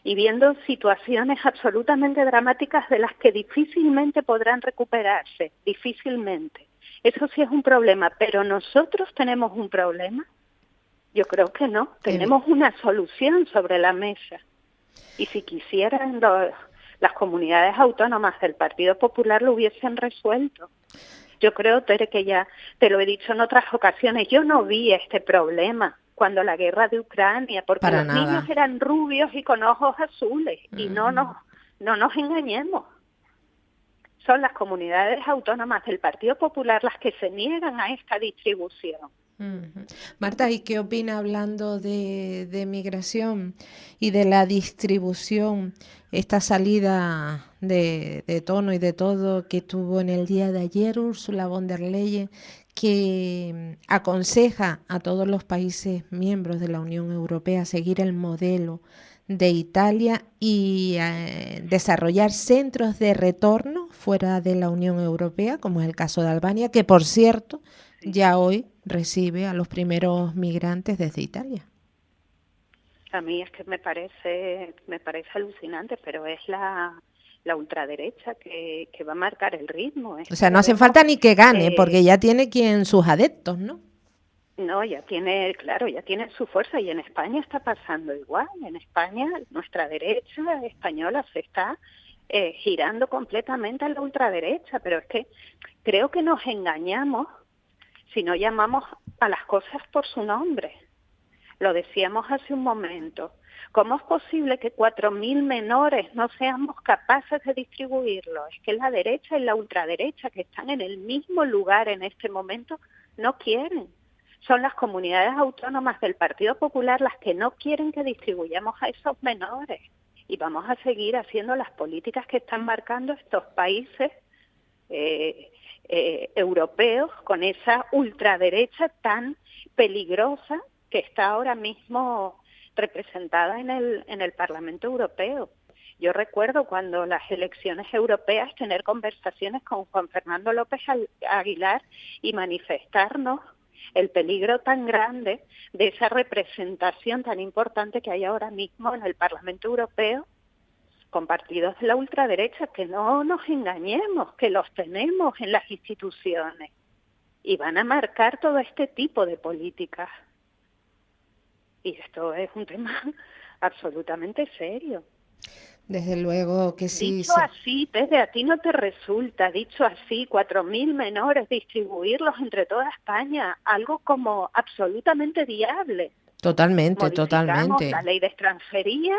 viendo situaciones absolutamente dramáticas de las que difícilmente podrán recuperarse. Difícilmente. Eso sí es un problema. Pero nosotros tenemos un problema. Yo creo que no. Tenemos una solución sobre la mesa. Y si quisieran las comunidades autónomas del Partido Popular lo hubiesen resuelto. Yo creo, Tere, que ya te lo he dicho en otras ocasiones, yo no vi este problema cuando la guerra de Ucrania, porque los niños eran rubios y con ojos azules, y no nos engañemos. Son las comunidades autónomas del Partido Popular las que se niegan a esta distribución. Marta, ¿y qué opina, hablando de migración y de la distribución, esta salida de tono y de todo que tuvo en el día de ayer Ursula von der Leyen, que aconseja a todos los países miembros de la Unión Europea seguir el modelo de Italia y desarrollar centros de retorno fuera de la Unión Europea, como es el caso de Albania, que por cierto ya hoy recibe a los primeros migrantes desde Italia? A mí es que me parece alucinante, pero es la ultraderecha que va a marcar el ritmo. O sea, no hace falta ni que gane, porque ya tiene sus adeptos, ¿no? No, ya tiene su fuerza, y en España está pasando igual. En España nuestra derecha española se está girando completamente a la ultraderecha, pero es que creo que nos engañamos si no llamamos a las cosas por su nombre. Lo decíamos hace un momento. ¿Cómo es posible que 4.000 menores no seamos capaces de distribuirlo? Es que la derecha y la ultraderecha, que están en el mismo lugar en este momento, no quieren. Son las comunidades autónomas del Partido Popular las que no quieren que distribuyamos a esos menores. Y vamos a seguir haciendo las políticas que están marcando estos países europeos, con esa ultraderecha tan peligrosa que está ahora mismo representada en el Parlamento Europeo. Yo recuerdo cuando las elecciones europeas tener conversaciones con Juan Fernando López Aguilar y manifestarnos el peligro tan grande de esa representación tan importante que hay ahora mismo en el Parlamento Europeo con partidos de la ultraderecha, que no nos engañemos, que los tenemos en las instituciones y van a marcar todo este tipo de políticas. Y esto es un tema absolutamente serio. Desde luego que sí. Dicho así, desde a ti no te resulta, dicho así, 4.000 menores, distribuirlos entre toda España, algo como absolutamente viable. Totalmente, Modificamos totalmente. la ley de extranjería,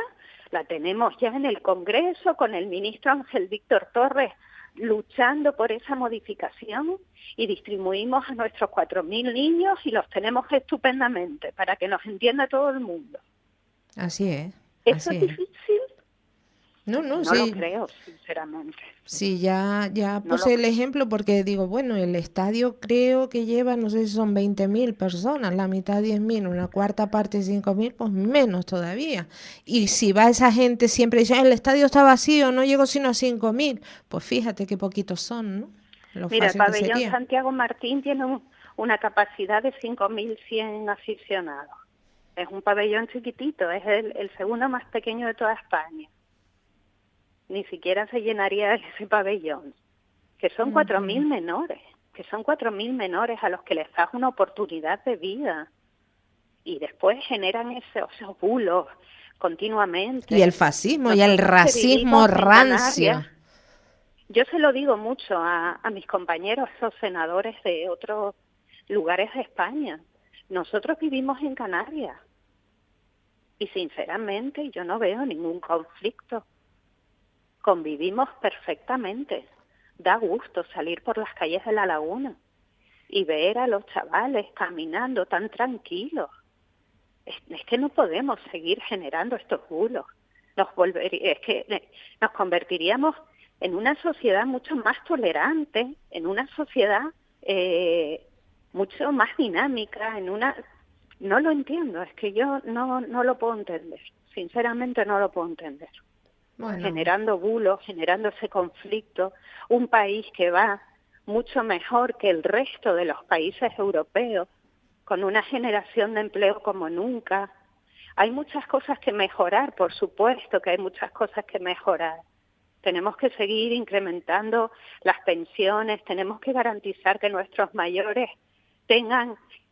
la tenemos ya en el Congreso con el ministro Ángel Víctor Torres luchando por esa modificación y distribuimos a nuestros 4.000 niños y los tenemos estupendamente para que nos entienda todo el mundo. Así es. ¿Eso así es difícil? No, sí. Lo creo, sinceramente. Sí, ya No puse el ejemplo porque digo, bueno, el estadio creo que lleva, no sé si son 20.000 personas, la mitad 10.000, una cuarta parte 5.000, pues menos todavía. Y si va esa gente siempre dice, el estadio está vacío, no llego sino a 5.000, pues fíjate qué poquitos son, ¿no? Mira, el pabellón Santiago Martín tiene una capacidad de 5.100 aficionados. Es un pabellón chiquitito, es el segundo más pequeño de toda España. Ni siquiera se llenaría ese pabellón, que son 4.000 menores, a los que les das una oportunidad de vida y después generan esos bulos continuamente. Y el fascismo y el racismo rancio. Yo se lo digo mucho a mis compañeros, esos senadores de otros lugares de España. Nosotros vivimos en Canarias y sinceramente yo no veo ningún conflicto. Convivimos perfectamente. Da gusto salir por las calles de La Laguna y ver a los chavales caminando tan tranquilos. Es que no podemos seguir generando estos bulos. Nos convertiríamos en una sociedad mucho más tolerante, en una sociedad mucho más dinámica, No lo entiendo, es que yo no lo puedo entender. Sinceramente no lo puedo entender. Bueno. Generando bulos, generando ese conflicto, un país que va mucho mejor que el resto de los países europeos, con una generación de empleo como nunca. Hay muchas cosas que mejorar, por supuesto que hay muchas cosas que mejorar. Tenemos que seguir incrementando las pensiones, tenemos que garantizar que nuestros mayores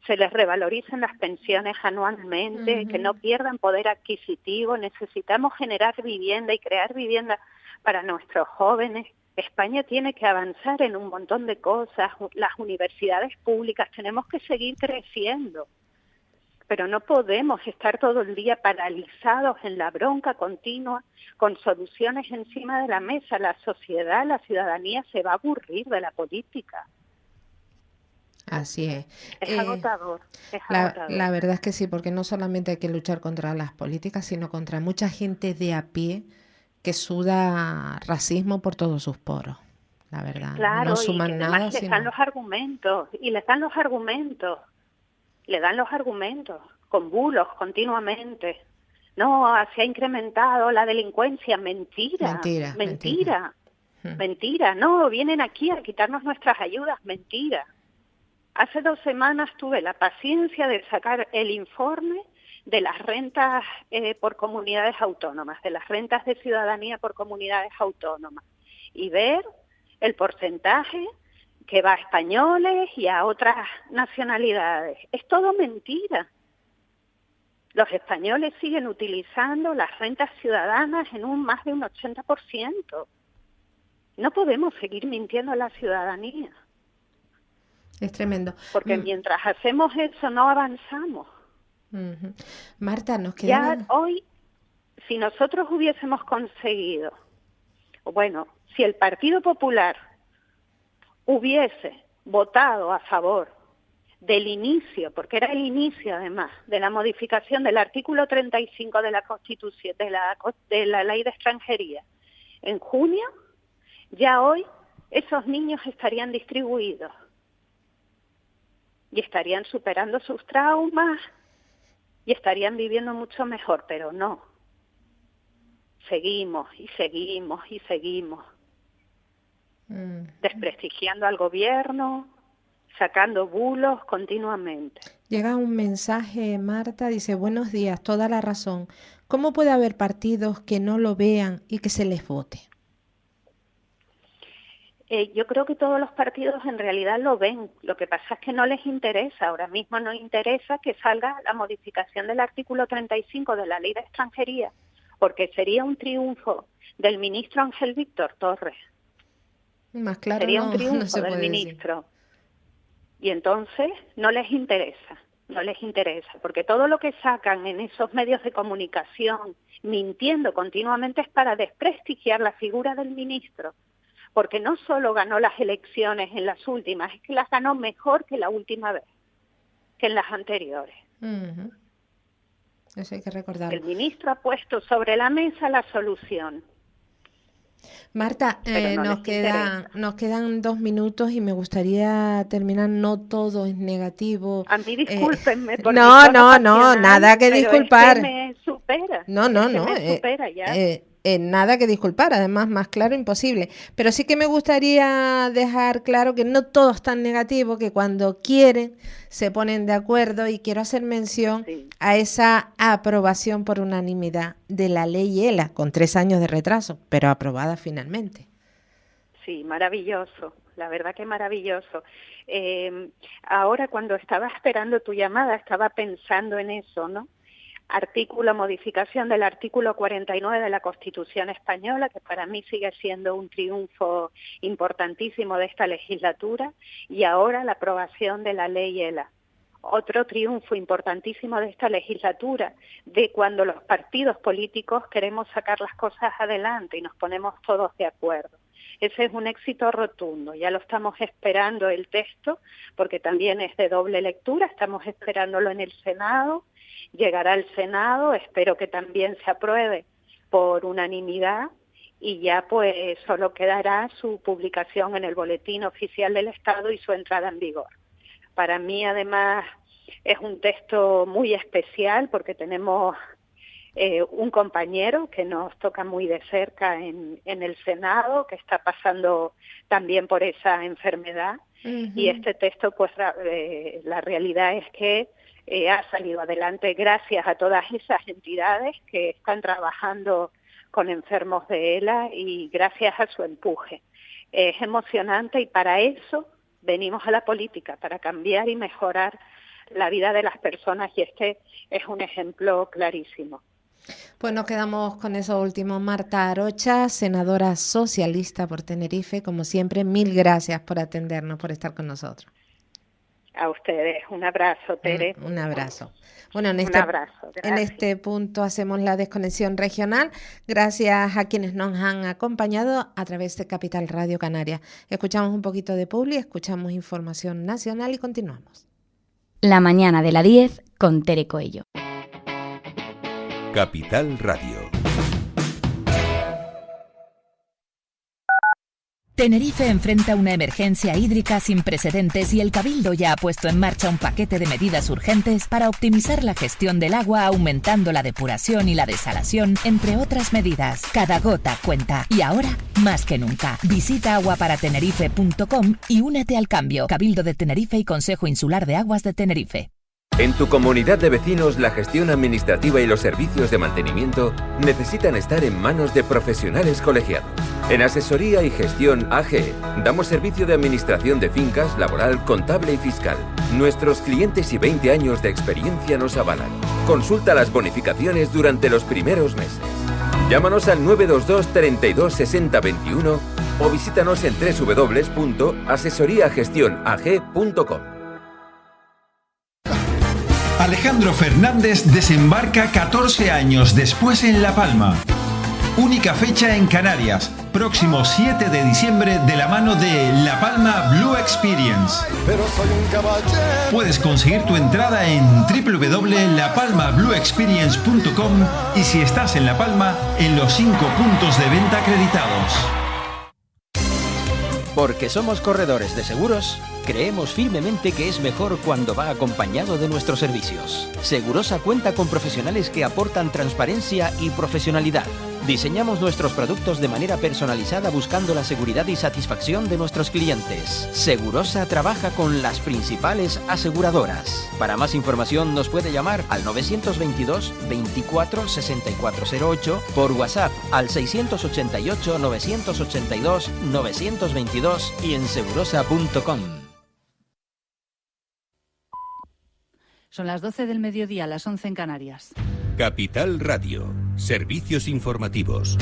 se les revaloricen las pensiones anualmente, que no pierdan poder adquisitivo. Necesitamos generar vivienda y crear vivienda para nuestros jóvenes. España tiene que avanzar en un montón de cosas. Las universidades públicas tenemos que seguir creciendo, pero no podemos estar todo el día paralizados en la bronca continua con soluciones encima de la mesa. La sociedad, la ciudadanía se va a aburrir de la política. Así es. Es agotador, es agotador. La verdad es que sí, porque no solamente hay que luchar contra las políticas, sino contra mucha gente de a pie que suda racismo por todos sus poros, la verdad. Claro, no suman y que nada. Les dan los argumentos, y les dan los argumentos, con bulos continuamente. No, se ha incrementado la delincuencia. Mentira. No, vienen aquí a quitarnos nuestras ayudas. Mentira. Hace 2 semanas tuve la paciencia de sacar el informe de las rentas por comunidades autónomas, de las rentas de ciudadanía por comunidades autónomas, y ver el porcentaje que va a españoles y a otras nacionalidades. Es todo mentira. Los españoles siguen utilizando las rentas ciudadanas en más de un 80%. No podemos seguir mintiendo a la ciudadanía. Es tremendo. Porque mientras hacemos eso no avanzamos. Marta, nos queda... Ya hoy, si nosotros hubiésemos conseguido, si el Partido Popular hubiese votado a favor del inicio, porque era el inicio además, de la modificación del artículo 35 de la Constitución, de la Ley de Extranjería, en junio, ya hoy esos niños estarían distribuidos y estarían superando sus traumas y estarían viviendo mucho mejor, pero no. seguimos y seguimos y seguimos, desprestigiando al gobierno, sacando bulos continuamente. Llega un mensaje, Marta, dice: buenos días, toda la razón. ¿Cómo puede haber partidos que no lo vean y que se les vote? Yo creo que todos los partidos en realidad lo ven. Lo que pasa es que no les interesa. Ahora mismo no interesa que salga la modificación del artículo 35 de la Ley de Extranjería, porque sería un triunfo del ministro Ángel Víctor Torres. Más claro, sería un no triunfo se del puede ministro. Y entonces no les interesa, porque todo lo que sacan en esos medios de comunicación, mintiendo continuamente, es para desprestigiar la figura del ministro. Porque no solo ganó las elecciones en las últimas, es que las ganó mejor que la última vez, que en las anteriores. Eso hay que recordarlo. El ministro ha puesto sobre la mesa la solución. Marta, nos quedan 2 minutos y me gustaría terminar. No todo es negativo. A mí discúlpenme. No, nada que disculpar. Es que me supera. No. Me supera ya. Nada que disculpar, además más claro imposible. Pero sí que me gustaría dejar claro que no todo es tan negativo, que cuando quieren se ponen de acuerdo, y quiero hacer mención a esa aprobación por unanimidad de la ley ELA, con 3 años de retraso, pero aprobada finalmente. Sí, maravilloso, la verdad que maravilloso. Ahora, cuando estaba esperando tu llamada, estaba pensando en eso, ¿no? Modificación del artículo 49 de la Constitución Española, que para mí sigue siendo un triunfo importantísimo de esta legislatura, y ahora la aprobación de la ley ELA. Otro triunfo importantísimo de esta legislatura, de cuando los partidos políticos queremos sacar las cosas adelante y nos ponemos todos de acuerdo. Ese es un éxito rotundo, ya lo estamos esperando el texto, porque también es de doble lectura, estamos esperándolo en el Senado. Llegará al Senado, espero que también se apruebe por unanimidad, y ya pues solo quedará su publicación en el Boletín Oficial del Estado y su entrada en vigor. Para mí, además, es un texto muy especial porque tenemos un compañero que nos toca muy de cerca en el Senado, que está pasando también por esa enfermedad, y este texto, pues la realidad es que ha salido adelante gracias a todas esas entidades que están trabajando con enfermos de ELA y gracias a su empuje. Es emocionante, y para eso venimos a la política, para cambiar y mejorar la vida de las personas, y este es un ejemplo clarísimo. Pues nos quedamos con eso último. Marta Arocha, senadora socialista por Tenerife, como siempre, 1000 gracias por atendernos, por estar con nosotros. A ustedes, un abrazo, Tere. Un abrazo. Bueno, en abrazo, este punto hacemos la desconexión regional, gracias a quienes nos han acompañado a través de Capital Radio Canarias. Escuchamos un poquito de publi, escuchamos información nacional y continuamos. La mañana de la 10 con Tere Coello. Capital Radio. Tenerife enfrenta una emergencia hídrica sin precedentes y el Cabildo ya ha puesto en marcha un paquete de medidas urgentes para optimizar la gestión del agua, aumentando la depuración y la desalación, entre otras medidas. Cada gota cuenta, y ahora más que nunca. Visita aguaparatenerife.com y únete al cambio. Cabildo de Tenerife y Consejo Insular de Aguas de Tenerife. En tu comunidad de vecinos, la gestión administrativa y los servicios de mantenimiento necesitan estar en manos de profesionales colegiados. En Asesoría y Gestión AG damos servicio de administración de fincas, laboral, contable y fiscal. Nuestros clientes y 20 años de experiencia nos avalan. Consulta las bonificaciones durante los primeros meses. Llámanos al 922 32 60 21 o visítanos en www.asesoriagestionag.com. Alejandro Fernández desembarca 14 años después en La Palma. Única fecha en Canarias, próximo 7 de diciembre, de la mano de La Palma Blue Experience. Puedes conseguir tu entrada en www.lapalmablueexperience.com y, si estás en La Palma, en los 5 puntos de venta acreditados. Porque somos corredores de seguros, creemos firmemente que es mejor cuando va acompañado de nuestros servicios. Segurosa cuenta con profesionales que aportan transparencia y profesionalidad. Diseñamos nuestros productos de manera personalizada buscando la seguridad y satisfacción de nuestros clientes. Segurosa trabaja con las principales aseguradoras. Para más información nos puede llamar al 922 24 6408, por WhatsApp al 688 982 922 y en segurosa.com. Son las 12 del mediodía, las 11 en Canarias. Capital Radio, servicios informativos.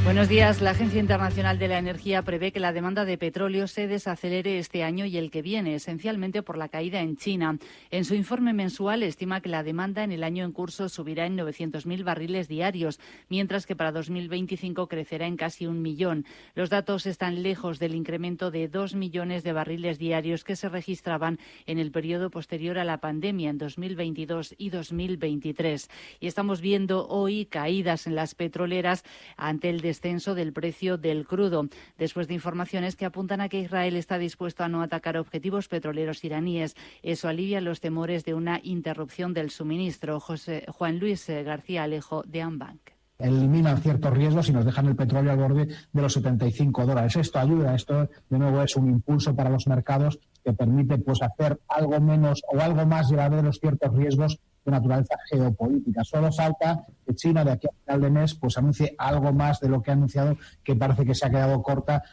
Buenos días. La Agencia Internacional de la Energía prevé que la demanda de petróleo se desacelere este año y el que viene, esencialmente por la caída en China. En su informe mensual estima que la demanda en el año en curso subirá en 900.000 barriles diarios, mientras que para 2025 crecerá en casi 1 millón. Los datos están lejos del incremento de 2 millones de barriles diarios que se registraban en el periodo posterior a la pandemia en 2022 y 2023. Y estamos viendo hoy caídas en las petroleras ante el descenso del precio del crudo, después de informaciones que apuntan a que Israel está dispuesto a no atacar objetivos petroleros iraníes. Eso alivia los temores de una interrupción del suministro. Juan Luis García Alejo, de Ambank. Eliminan ciertos riesgos y nos dejan el petróleo al borde de los $75. Esto ayuda, esto de nuevo es un impulso para los mercados que permite pues hacer algo menos o algo más llevaderos ciertos riesgos de naturaleza geopolítica. Solo falta que China de aquí a final de mes pues anuncie algo más de lo que ha anunciado, que parece que se ha quedado corta.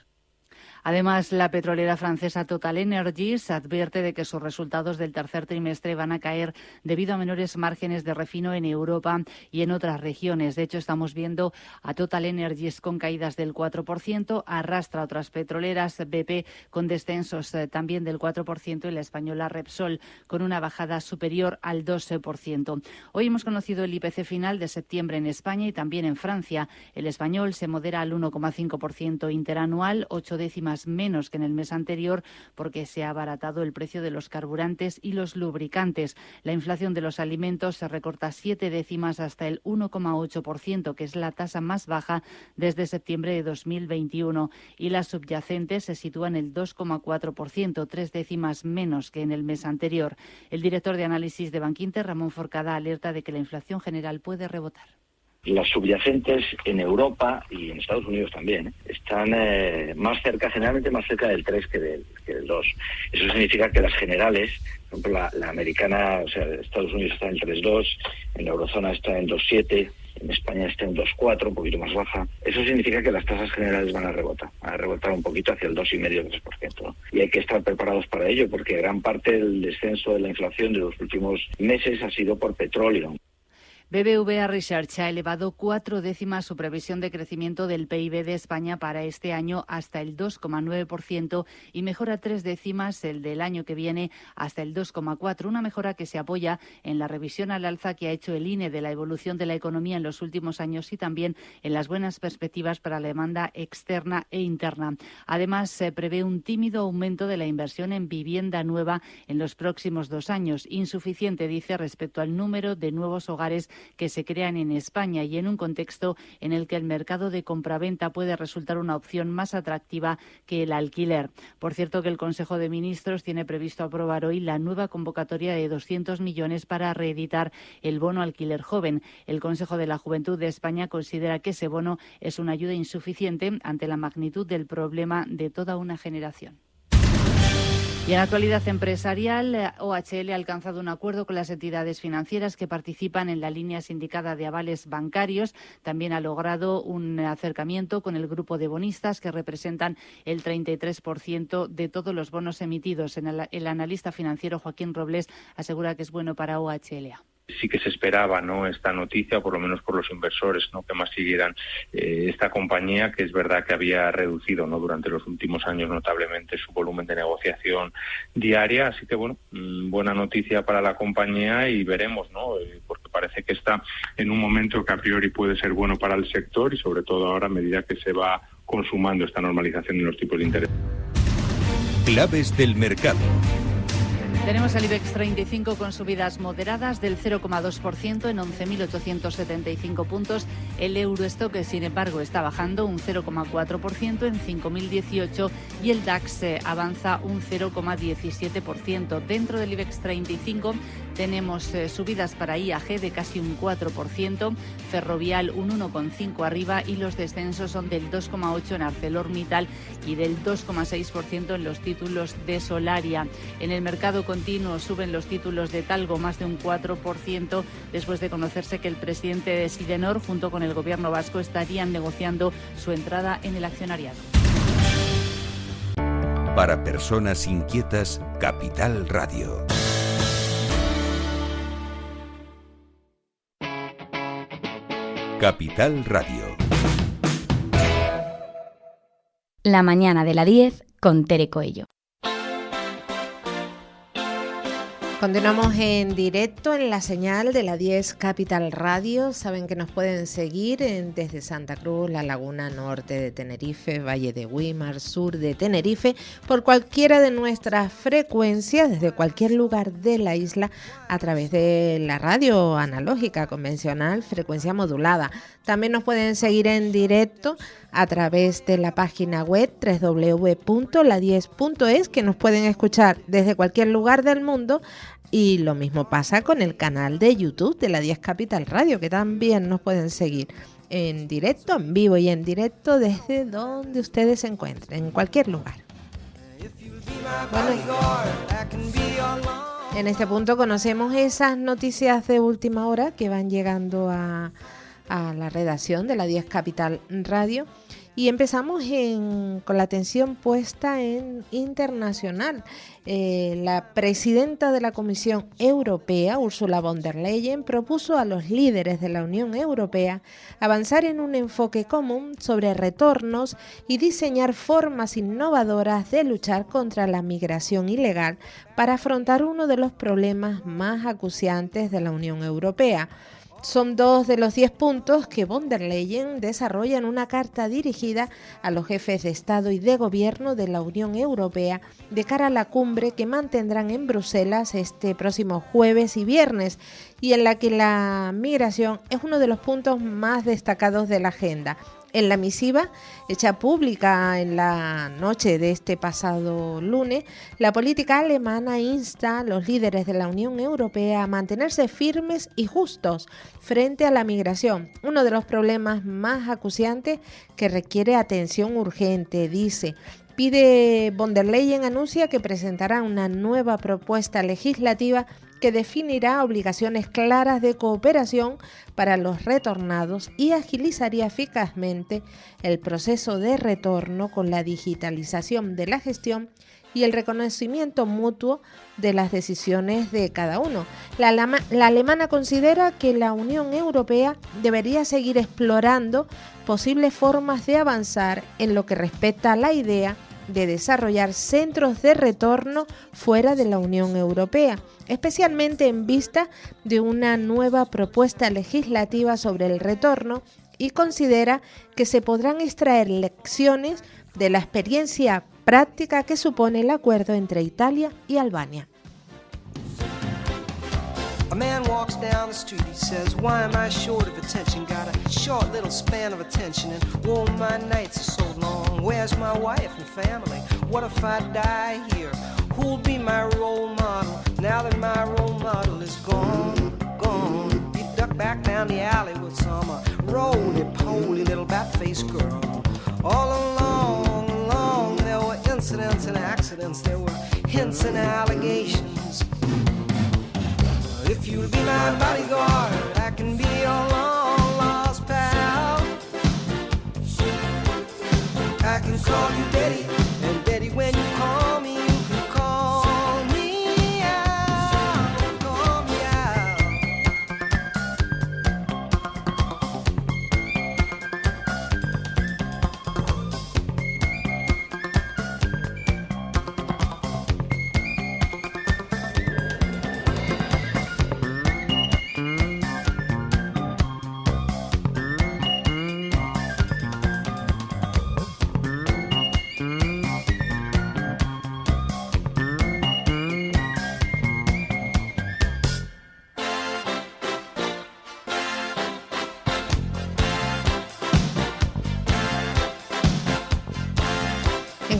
Además, la petrolera francesa TotalEnergies advierte de que sus resultados del tercer trimestre van a caer debido a menores márgenes de refino en Europa y en otras regiones. De hecho, estamos viendo a TotalEnergies con caídas del 4%, arrastra a otras petroleras, BP con descensos también del 4% y la española Repsol con una bajada superior al 12%. Hoy hemos conocido el IPC final de septiembre en España y también en Francia. El español se modera al 1,5% interanual, 0,8 décimas menos que en el mes anterior porque se ha abaratado el precio de los carburantes y los lubricantes. La inflación de los alimentos se recorta 7 décimas hasta el 1,8%, que es la tasa más baja desde septiembre de 2021, y la subyacente se sitúa en el 2,4%, 3 décimas menos que en el mes anterior. El director de análisis de Bankinter, Ramón Forcada, alerta de que la inflación general puede rebotar. Las subyacentes en Europa y en Estados Unidos también están más cerca, generalmente más cerca del 3 que del 2. Eso significa que las generales, por ejemplo la americana, o sea, Estados Unidos está en 3,2, en la eurozona está en 2,7, en España está en 2,4, un poquito más baja. Eso significa que las tasas generales van a rebotar un poquito hacia el 2,5-3%, ¿no? Y hay que estar preparados para ello porque gran parte del descenso de la inflación de los últimos meses ha sido por petróleo. BBVA Research ha elevado 4 décimas su previsión de crecimiento del PIB de España para este año hasta el 2,9% y mejora 3 décimas el del año que viene hasta el 2,4%, una mejora que se apoya en la revisión al alza que ha hecho el INE de la evolución de la economía en los últimos años y también en las buenas perspectivas para la demanda externa e interna. Además, se prevé un tímido aumento de la inversión en vivienda nueva en los próximos 2 años, insuficiente, dice, respecto al número de nuevos hogares que se crean en España y en un contexto en el que el mercado de compraventa puede resultar una opción más atractiva que el alquiler. Por cierto, que el Consejo de Ministros tiene previsto aprobar hoy la nueva convocatoria de 200 millones para reeditar el bono alquiler joven. El Consejo de la Juventud de España considera que ese bono es una ayuda insuficiente ante la magnitud del problema de toda una generación. Y en la actualidad empresarial, OHL ha alcanzado un acuerdo con las entidades financieras que participan en la línea sindicada de avales bancarios. También ha logrado un acercamiento con el grupo de bonistas que representan el 33% de todos los bonos emitidos. El analista financiero Joaquín Robles asegura que es bueno para OHLA. Sí que se esperaba, ¿no?, esta noticia, por lo menos por los inversores, ¿no?, que más siguieran esta compañía, que es verdad que había reducido, ¿no?, durante los últimos años notablemente su volumen de negociación diaria. Así que, bueno, buena noticia para la compañía y veremos, ¿no?, porque parece que está en un momento que a priori puede ser bueno para el sector y sobre todo ahora a medida que se va consumando esta normalización de los tipos de interés. Claves del mercado. Tenemos el IBEX 35 con subidas moderadas del 0,2% en 11.875 puntos. El Eurostock, sin embargo, está bajando un 0,4% en 5.018 y el DAX avanza un 0,17%. Dentro del IBEX 35 tenemos subidas para IAG de casi un 4%, Ferrovial un 1,5% arriba y los descensos son del 2,8% en ArcelorMittal y del 2,6% en los títulos de Solaria. En el mercado continuo suben los títulos de Talgo más de un 4% después de conocerse que el presidente de Sidenor junto con el gobierno vasco estarían negociando su entrada en el accionariado. Para personas inquietas, Capital Radio. Capital Radio. La mañana de la 10 con Tere Coello. Continuamos en directo en la señal de la 10 Capital Radio. Saben que nos pueden seguir desde Santa Cruz, la Laguna Norte de Tenerife, Valle de Güímar, sur de Tenerife, por cualquiera de nuestras frecuencias, desde cualquier lugar de la isla, a través de la radio analógica convencional, frecuencia modulada. También nos pueden seguir en directo a través de la página web www.la10.es, que nos pueden escuchar desde cualquier lugar del mundo. Y lo mismo pasa con el canal de YouTube de la 10 Capital Radio, que también nos pueden seguir en directo, en vivo y en directo desde donde ustedes se encuentren, en cualquier lugar. Bueno, en este punto conocemos esas noticias de última hora que van llegando a la redacción de la 10 Capital Radio. Y empezamos con la atención puesta en internacional. La presidenta de la Comisión Europea, Ursula von der Leyen, propuso a los líderes de la Unión Europea avanzar en un enfoque común sobre retornos y diseñar formas innovadoras de luchar contra la migración ilegal para afrontar uno de los problemas más acuciantes de la Unión Europea. Son 2 de los 10 puntos que von der Leyen desarrolla en una carta dirigida a los jefes de Estado y de Gobierno de la Unión Europea de cara a la cumbre que mantendrán en Bruselas este próximo jueves y viernes, y en la que la migración es uno de los puntos más destacados de la agenda. En la misiva, hecha pública en la noche de este pasado lunes, la política alemana insta a los líderes de la Unión Europea a mantenerse firmes y justos frente a la migración, uno de los problemas más acuciantes que requiere atención urgente, dice. Von der Leyen anuncia que presentará una nueva propuesta legislativa que definirá obligaciones claras de cooperación para los retornados y agilizaría eficazmente el proceso de retorno con la digitalización de la gestión y el reconocimiento mutuo de las decisiones de cada uno. La alemana considera que la Unión Europea debería seguir explorando posibles formas de avanzar en lo que respecta a la idea de desarrollar centros de retorno fuera de la Unión Europea, especialmente en vista de una nueva propuesta legislativa sobre el retorno, y considera que se podrán extraer lecciones de la experiencia práctica que supone el acuerdo entre Italia y Albania. A man walks down the street, he says, why am I short of attention? Got a short little span of attention and oh, my nights are so long. Where's my wife and family? What if I die here? Who'll be my role model now that my role model is gone? He ducked back down the alley with some roly-poly little bat-faced girl. All along, there were incidents and accidents, there were hints and allegations. If you'll be my bodyguard, I can be your long-lost pal. I can call you Daddy, and Daddy, when you call me, you can call me out, call me out.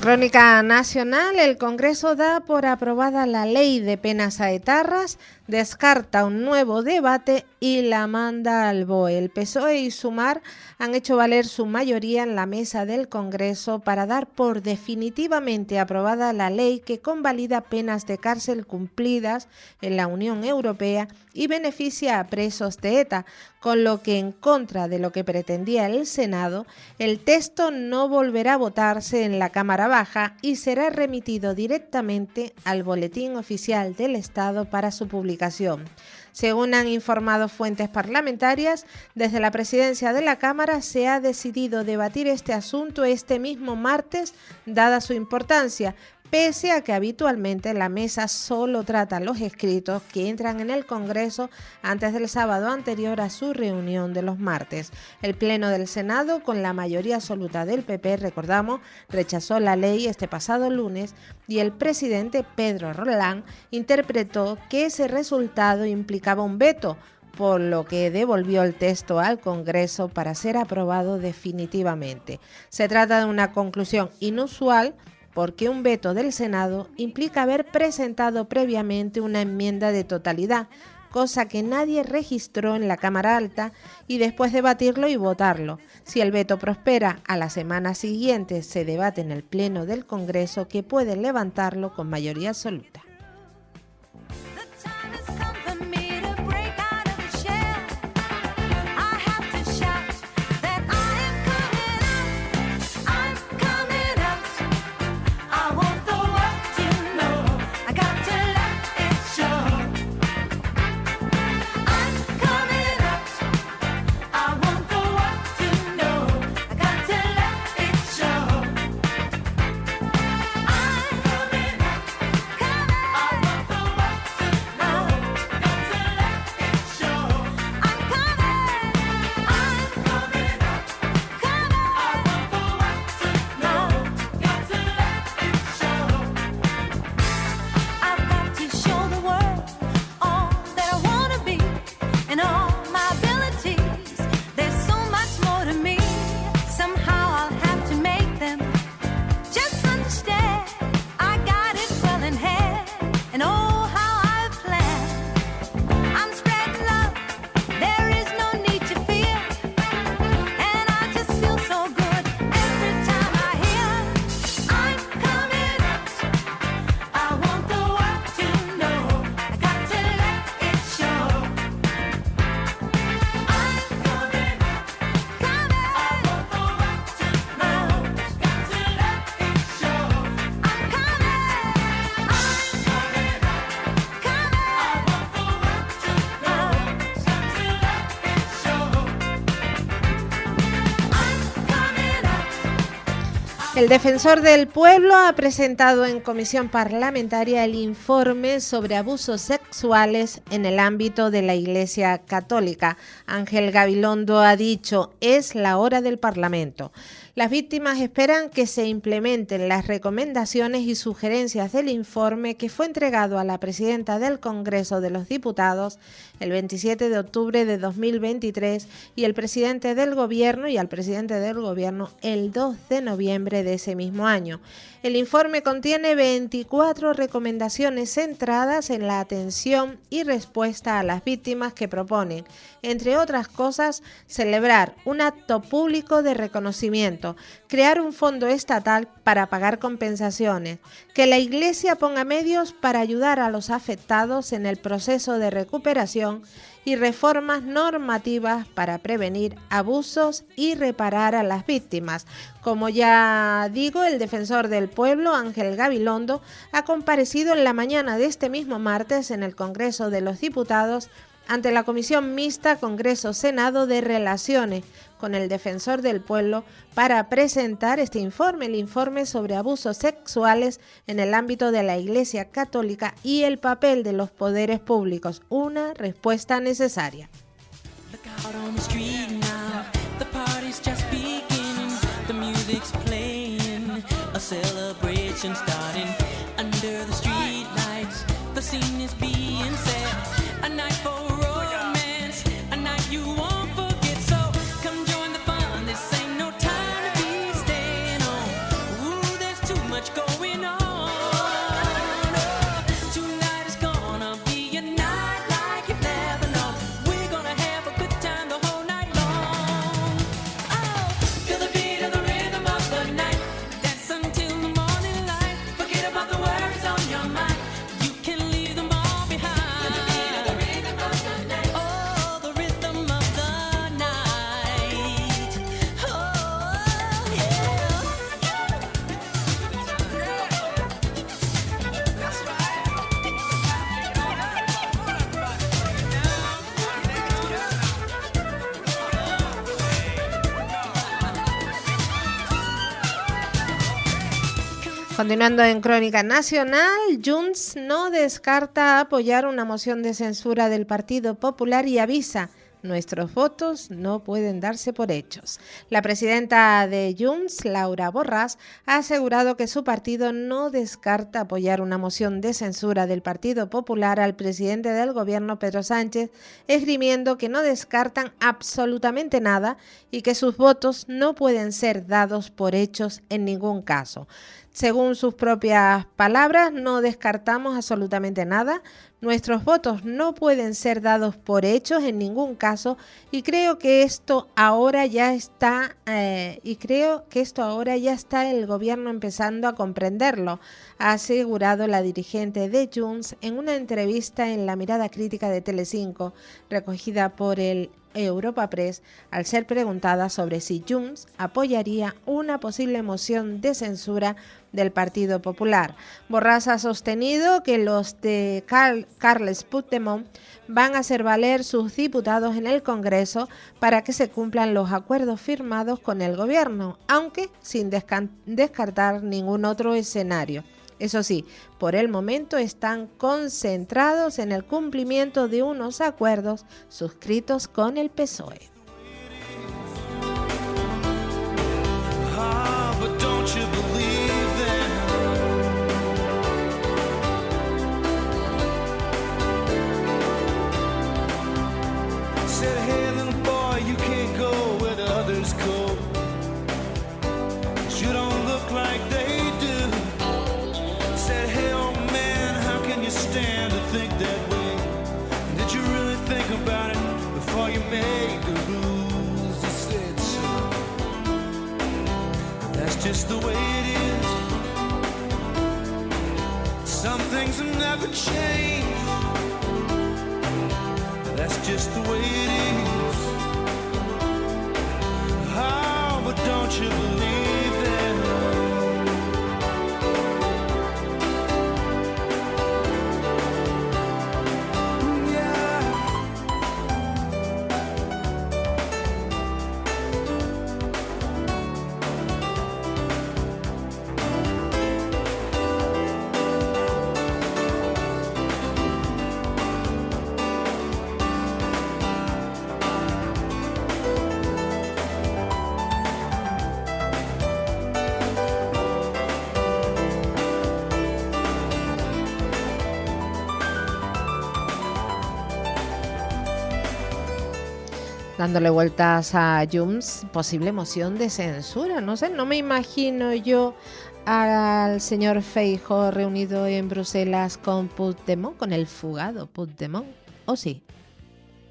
Crónica Nacional, el Congreso da por aprobada la ley de penas a etarras, descarta un nuevo debate y la manda al BOE. El PSOE y Sumar han hecho valer su mayoría en la mesa del Congreso para dar por definitivamente aprobada la ley que convalida penas de cárcel cumplidas en la Unión Europea y beneficia a presos de ETA, con lo que, en contra de lo que pretendía el Senado, el texto no volverá a votarse en la Cámara Baja y será remitido directamente al Boletín Oficial del Estado para su publicación. Según han informado fuentes parlamentarias, desde la presidencia de la Cámara se ha decidido debatir este asunto este mismo martes, dada su importancia, pese a que habitualmente la mesa solo trata los escritos que entran en el Congreso antes del sábado anterior a su reunión de los martes. El Pleno del Senado, con la mayoría absoluta del PP, recordamos, rechazó la ley este pasado lunes y el presidente Pedro Roldán interpretó que ese resultado implicaba un veto, por lo que devolvió el texto al Congreso para ser aprobado definitivamente. Se trata de una conclusión inusual, porque un veto del Senado implica haber presentado previamente una enmienda de totalidad, cosa que nadie registró en la Cámara Alta, y después debatirlo y votarlo. Si el veto prospera, a la semana siguiente se debate en el Pleno del Congreso, que puede levantarlo con mayoría absoluta. El Defensor del Pueblo ha presentado en comisión parlamentaria el informe sobre abusos sexuales en el ámbito de la Iglesia Católica. Ángel Gabilondo ha dicho: es la hora del Parlamento. Las víctimas esperan que se implementen las recomendaciones y sugerencias del informe que fue entregado a la presidenta del Congreso de los Diputados el 27 de octubre de 2023 y el presidente del Gobierno y al presidente del Gobierno el 2 de noviembre de ese mismo año. El informe contiene 24 recomendaciones centradas en la atención y respuesta a las víctimas que proponen, entre otras cosas, celebrar un acto público de reconocimiento, crear un fondo estatal para pagar compensaciones, que la Iglesia ponga medios para ayudar a los afectados en el proceso de recuperación y reformas normativas para prevenir abusos y reparar a las víctimas. Como ya digo, el Defensor del Pueblo, Ángel Gabilondo, ha comparecido en la mañana de este mismo martes en el Congreso de los Diputados ante la Comisión Mixta Congreso-Senado de Relaciones con el Defensor del Pueblo para presentar este informe, el informe sobre abusos sexuales en el ámbito de la Iglesia Católica y el papel de los poderes públicos, una respuesta necesaria. Continuando en Crónica Nacional, Junts no descarta apoyar una moción de censura del Partido Popular y avisa: nuestros votos no pueden darse por hechos. La presidenta de Junts, Laura Borràs, ha asegurado que su partido no descarta apoyar una moción de censura del Partido Popular al presidente del gobierno, Pedro Sánchez, esgrimiendo que no descartan absolutamente nada y que sus votos no pueden ser dados por hechos en ningún caso. Según sus propias palabras, no descartamos absolutamente nada. Nuestros votos no pueden ser dados por hechos en ningún caso y creo que esto ahora ya está el gobierno empezando a comprenderlo, ha asegurado la dirigente de Junts en una entrevista en La Mirada Crítica de Telecinco, recogida por el Europa Press, al ser preguntada sobre si Junts apoyaría una posible moción de censura del Partido Popular. Borràs ha sostenido que los de Carles Puigdemont van a hacer valer sus diputados en el Congreso para que se cumplan los acuerdos firmados con el gobierno, aunque sin descartar ningún otro escenario. Eso sí, por el momento están concentrados en el cumplimiento de unos acuerdos suscritos con el PSOE. Just the way it is. Some things will never change. That's just the way it is. Oh, but don't you believe that? Dándole vueltas a Junts, posible moción de censura. No sé, no me imagino yo al señor Feijóo reunido en Bruselas con Puigdemont, con el fugado Puigdemont. ¿O sí?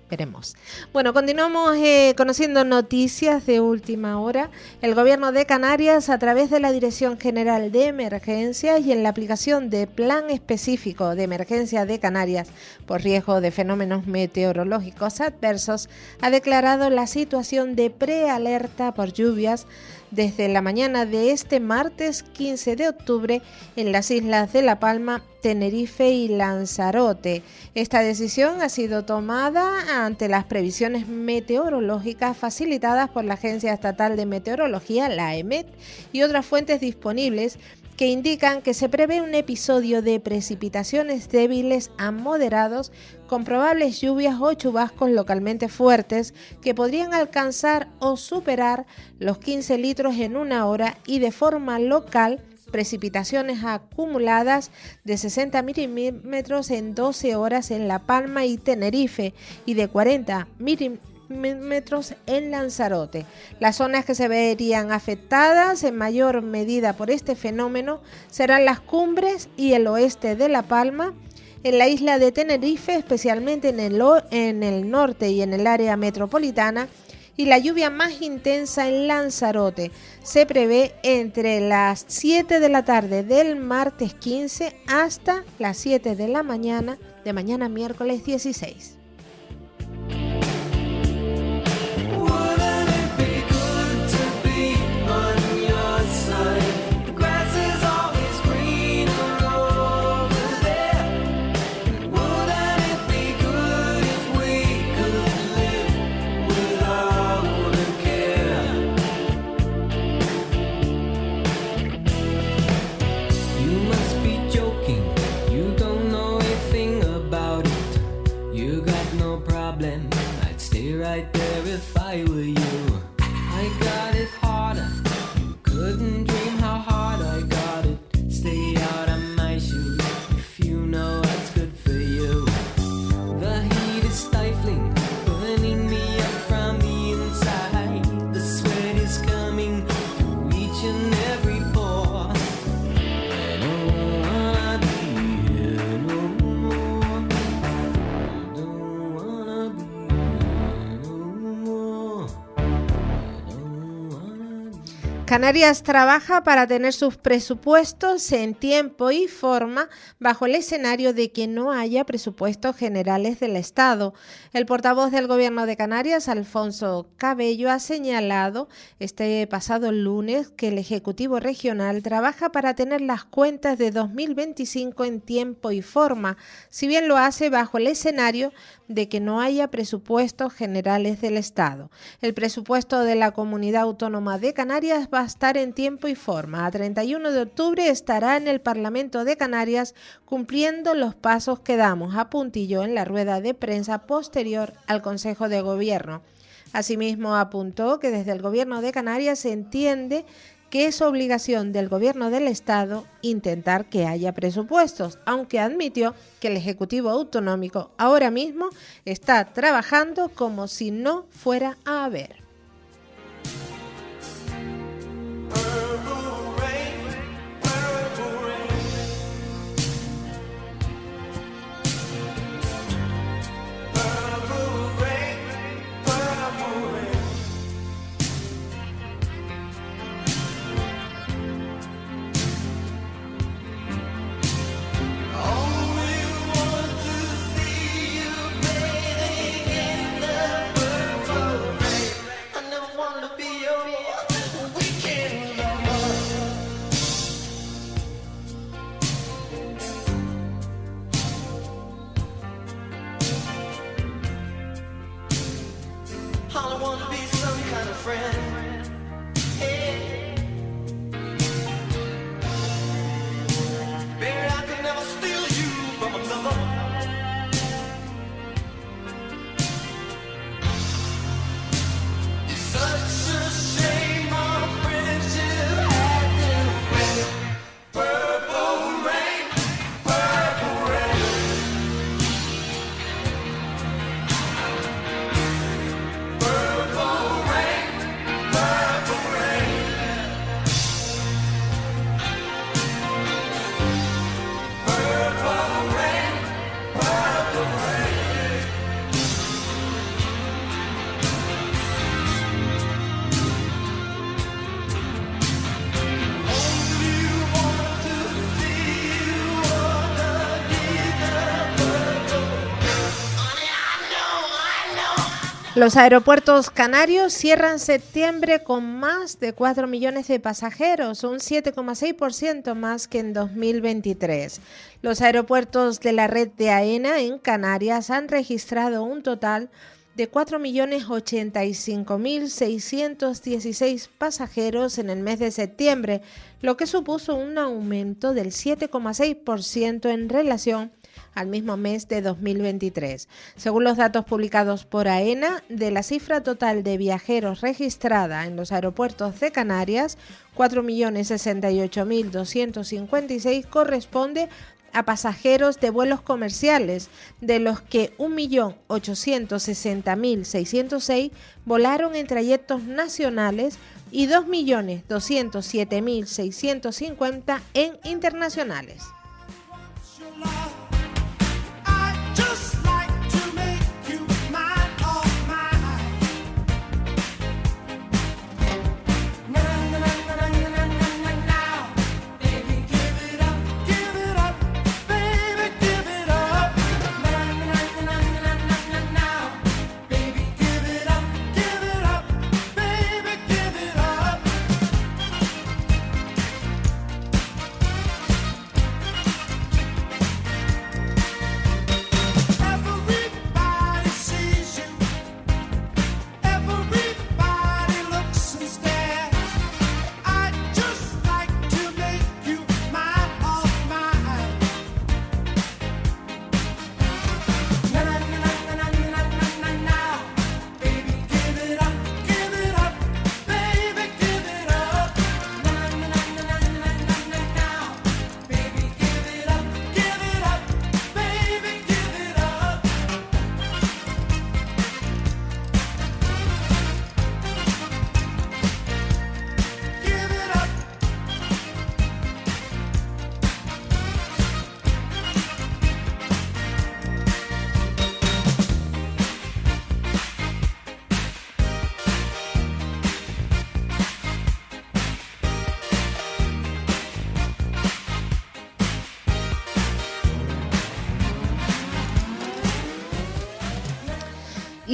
Veremos. Bueno, continuamos conociendo noticias de última hora. El Gobierno de Canarias, a través de la Dirección General de Emergencias y en la aplicación de Plan Específico de Emergencia de Canarias por riesgo de fenómenos meteorológicos adversos, ha declarado la situación de prealerta por lluvias desde la mañana de este martes 15 de octubre en las islas de La Palma, Tenerife y Lanzarote. Esta decisión ha sido tomada ante las previsiones meteorológicas facilitadas por la Agencia Estatal de Meteorología, la EMET, y otras fuentes disponibles que indican que se prevé un episodio de precipitaciones débiles a moderados con probables lluvias o chubascos localmente fuertes que podrían alcanzar o superar los 15 litros en una hora y de forma local precipitaciones acumuladas de 60 milímetros en 12 horas en La Palma y Tenerife y de 40 milímetros en Lanzarote. Las zonas que se verían afectadas en mayor medida por este fenómeno serán las cumbres y el oeste de La Palma, en la isla de Tenerife, especialmente en el norte y en el área metropolitana, y la lluvia más intensa en Lanzarote se prevé entre las 7 de la tarde del martes 15 hasta las 7 de la mañana de mañana miércoles 16. Canarias trabaja para tener sus presupuestos en tiempo y forma bajo el escenario de que no haya presupuestos generales del Estado. El portavoz del Gobierno de Canarias, Alfonso Cabello, ha señalado este pasado lunes que el Ejecutivo Regional trabaja para tener las cuentas de 2025 en tiempo y forma, si bien lo hace bajo el escenario de que no haya presupuestos generales del Estado. El presupuesto de la Comunidad Autónoma de Canarias va a estar en tiempo y forma. A 31 de octubre estará en el Parlamento de Canarias cumpliendo los pasos que damos, apuntilló en la rueda de prensa posterior al Consejo de Gobierno. Asimismo, apuntó que desde el Gobierno de Canarias se entiende que es obligación del Gobierno del Estado intentar que haya presupuestos, aunque admitió que el Ejecutivo Autonómico ahora mismo está trabajando como si no fuera a haber. Los aeropuertos canarios cierran septiembre con más de 4 millones de pasajeros, un 7,6% más que en 2023. Los aeropuertos de la red de AENA en Canarias han registrado un total de 4.085.616 pasajeros en el mes de septiembre, lo que supuso un aumento del 7,6% en relación al mismo mes de 2023. Según los datos publicados por AENA, de la cifra total de viajeros registrada en los aeropuertos de Canarias, 4.068.256 corresponde a pasajeros de vuelos comerciales, de los que 1.860.606 volaron en trayectos nacionales y 2.207.650 en internacionales.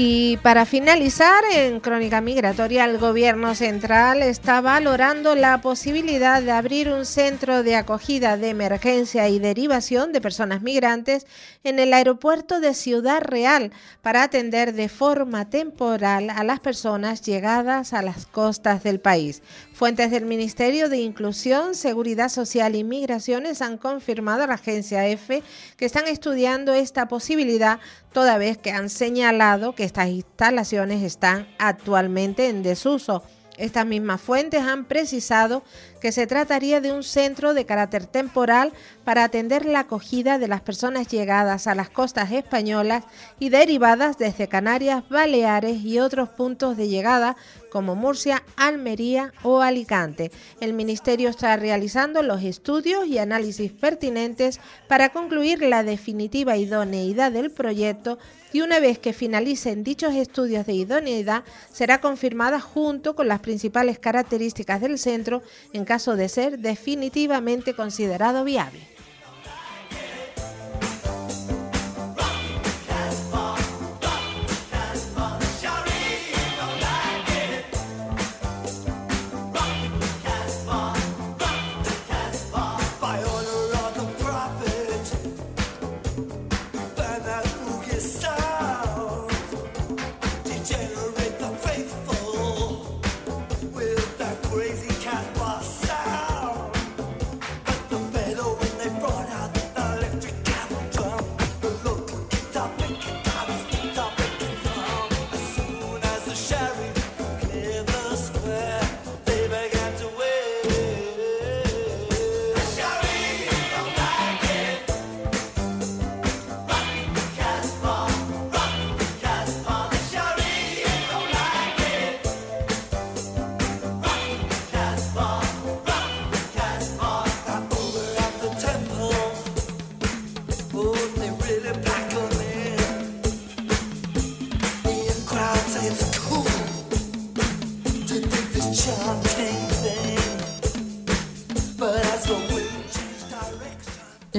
Y para finalizar, en Crónica Migratoria, el Gobierno Central está valorando la posibilidad de abrir un centro de acogida de emergencia y derivación de personas migrantes en el aeropuerto de Ciudad Real para atender de forma temporal a las personas llegadas a las costas del país. Fuentes del Ministerio de Inclusión, Seguridad Social y Migraciones han confirmado a la agencia EFE que están estudiando esta posibilidad, toda vez que han señalado que estas instalaciones están actualmente en desuso. Estas mismas fuentes han precisado que se trataría de un centro de carácter temporal para atender la acogida de las personas llegadas a las costas españolas y derivadas desde Canarias, Baleares y otros puntos de llegada como Murcia, Almería o Alicante. El Ministerio está realizando los estudios y análisis pertinentes para concluir la definitiva idoneidad del proyecto, y una vez que finalicen dichos estudios de idoneidad, será confirmada junto con las principales características del centro en caso de ser definitivamente considerado viable.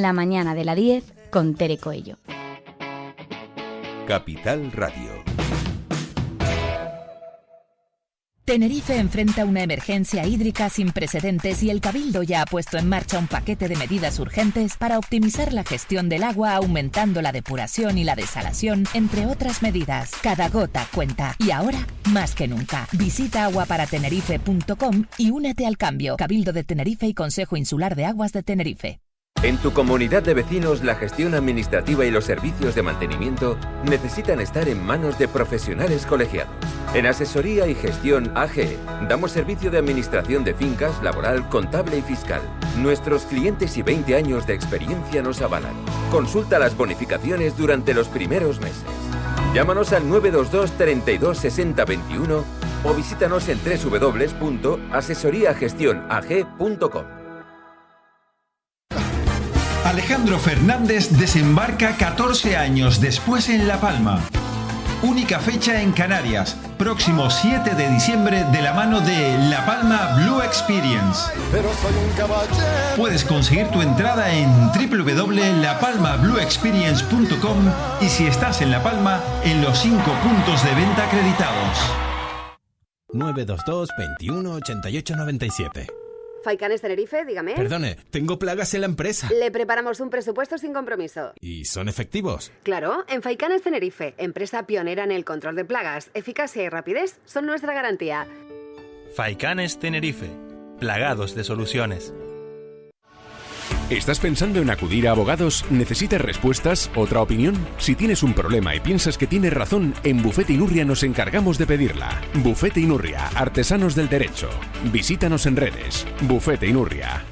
La mañana de la 10 con Tere Coello. Capital Radio. Tenerife enfrenta una emergencia hídrica sin precedentes y el Cabildo ya ha puesto en marcha un paquete de medidas urgentes para optimizar la gestión del agua, aumentando la depuración y la desalación, entre otras medidas. Cada gota cuenta y ahora más que nunca. Visita aguaparatenerife.com y únete al cambio. Cabildo de Tenerife y Consejo Insular de Aguas de Tenerife. En tu comunidad de vecinos, la gestión administrativa y los servicios de mantenimiento necesitan estar en manos de profesionales colegiados. En Asesoría y Gestión AG damos servicio de administración de fincas, laboral, contable y fiscal. Nuestros clientes y 20 años de experiencia nos avalan. Consulta las bonificaciones durante los primeros meses. Llámanos al 922 32 60 21 o visítanos en www.asesoriagestionag.com. Alejandro Fernández desembarca 14 años después en La Palma. Única fecha en Canarias, próximo 7 de diciembre de la mano de La Palma Blue Experience. Puedes conseguir tu entrada en www.lapalmablueexperience.com y si estás en La Palma, en los 5 puntos de venta acreditados. 922 21 88 97. Faicanes Tenerife, dígame. Perdone, tengo plagas en la empresa. Le preparamos un presupuesto sin compromiso. ¿Y son efectivos? Claro, en Faicanes Tenerife, empresa pionera en el control de plagas, eficacia y rapidez son nuestra garantía. Faicanes Tenerife, plagados de soluciones. ¿Estás pensando en acudir a abogados? ¿Necesitas respuestas? ¿Otra opinión? Si tienes un problema y piensas que tienes razón, en Bufete Inurria nos encargamos de pedirla. Bufete Inurria, artesanos del derecho. Visítanos en redes. Bufete Inurria.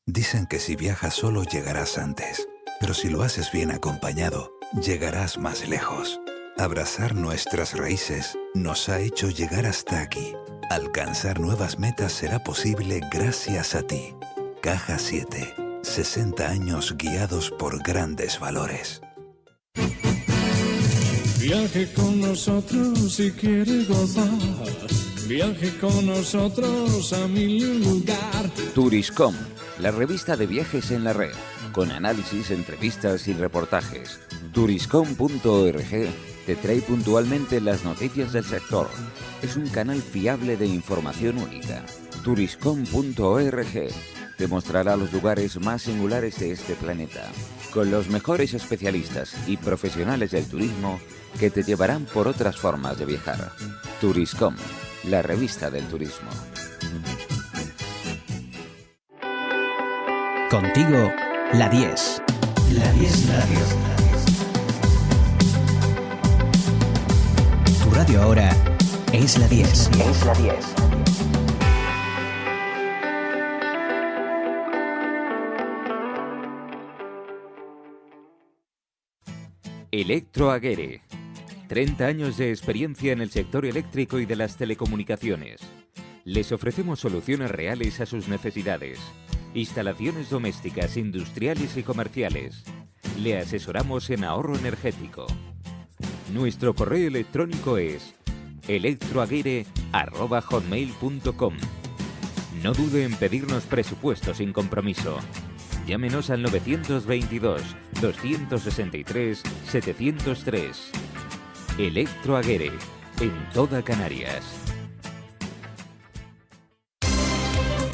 Dicen que si viajas solo llegarás antes, pero si lo haces bien acompañado, llegarás más lejos. Abrazar nuestras raíces nos ha hecho llegar hasta aquí. Alcanzar nuevas metas será posible gracias a ti. Caja 7. 60 años guiados por grandes valores. Viaje con nosotros si quiere gozar. Viaje con nosotros a mil lugar. Turiscom, la revista de viajes en la red, con análisis, entrevistas y reportajes. Turiscom.org te trae puntualmente las noticias del sector. Es un canal fiable de información única. Turiscom.org te mostrará los lugares más singulares de este planeta, con los mejores especialistas y profesionales del turismo que te llevarán por otras formas de viajar. Turiscom, la revista del turismo. Contigo, la 10. La 10 Radio. Tu radio ahora es la 10. Es la 10. Electroaguere. 30 años de experiencia en el sector eléctrico y de las telecomunicaciones. Les ofrecemos soluciones reales a sus necesidades. Instalaciones domésticas, industriales y comerciales. Le asesoramos en ahorro energético. Nuestro correo electrónico es electroaguere@hotmail.com. No dude en pedirnos presupuesto sin compromiso. Llámenos al 922-263-703. Electroaguere, en toda Canarias.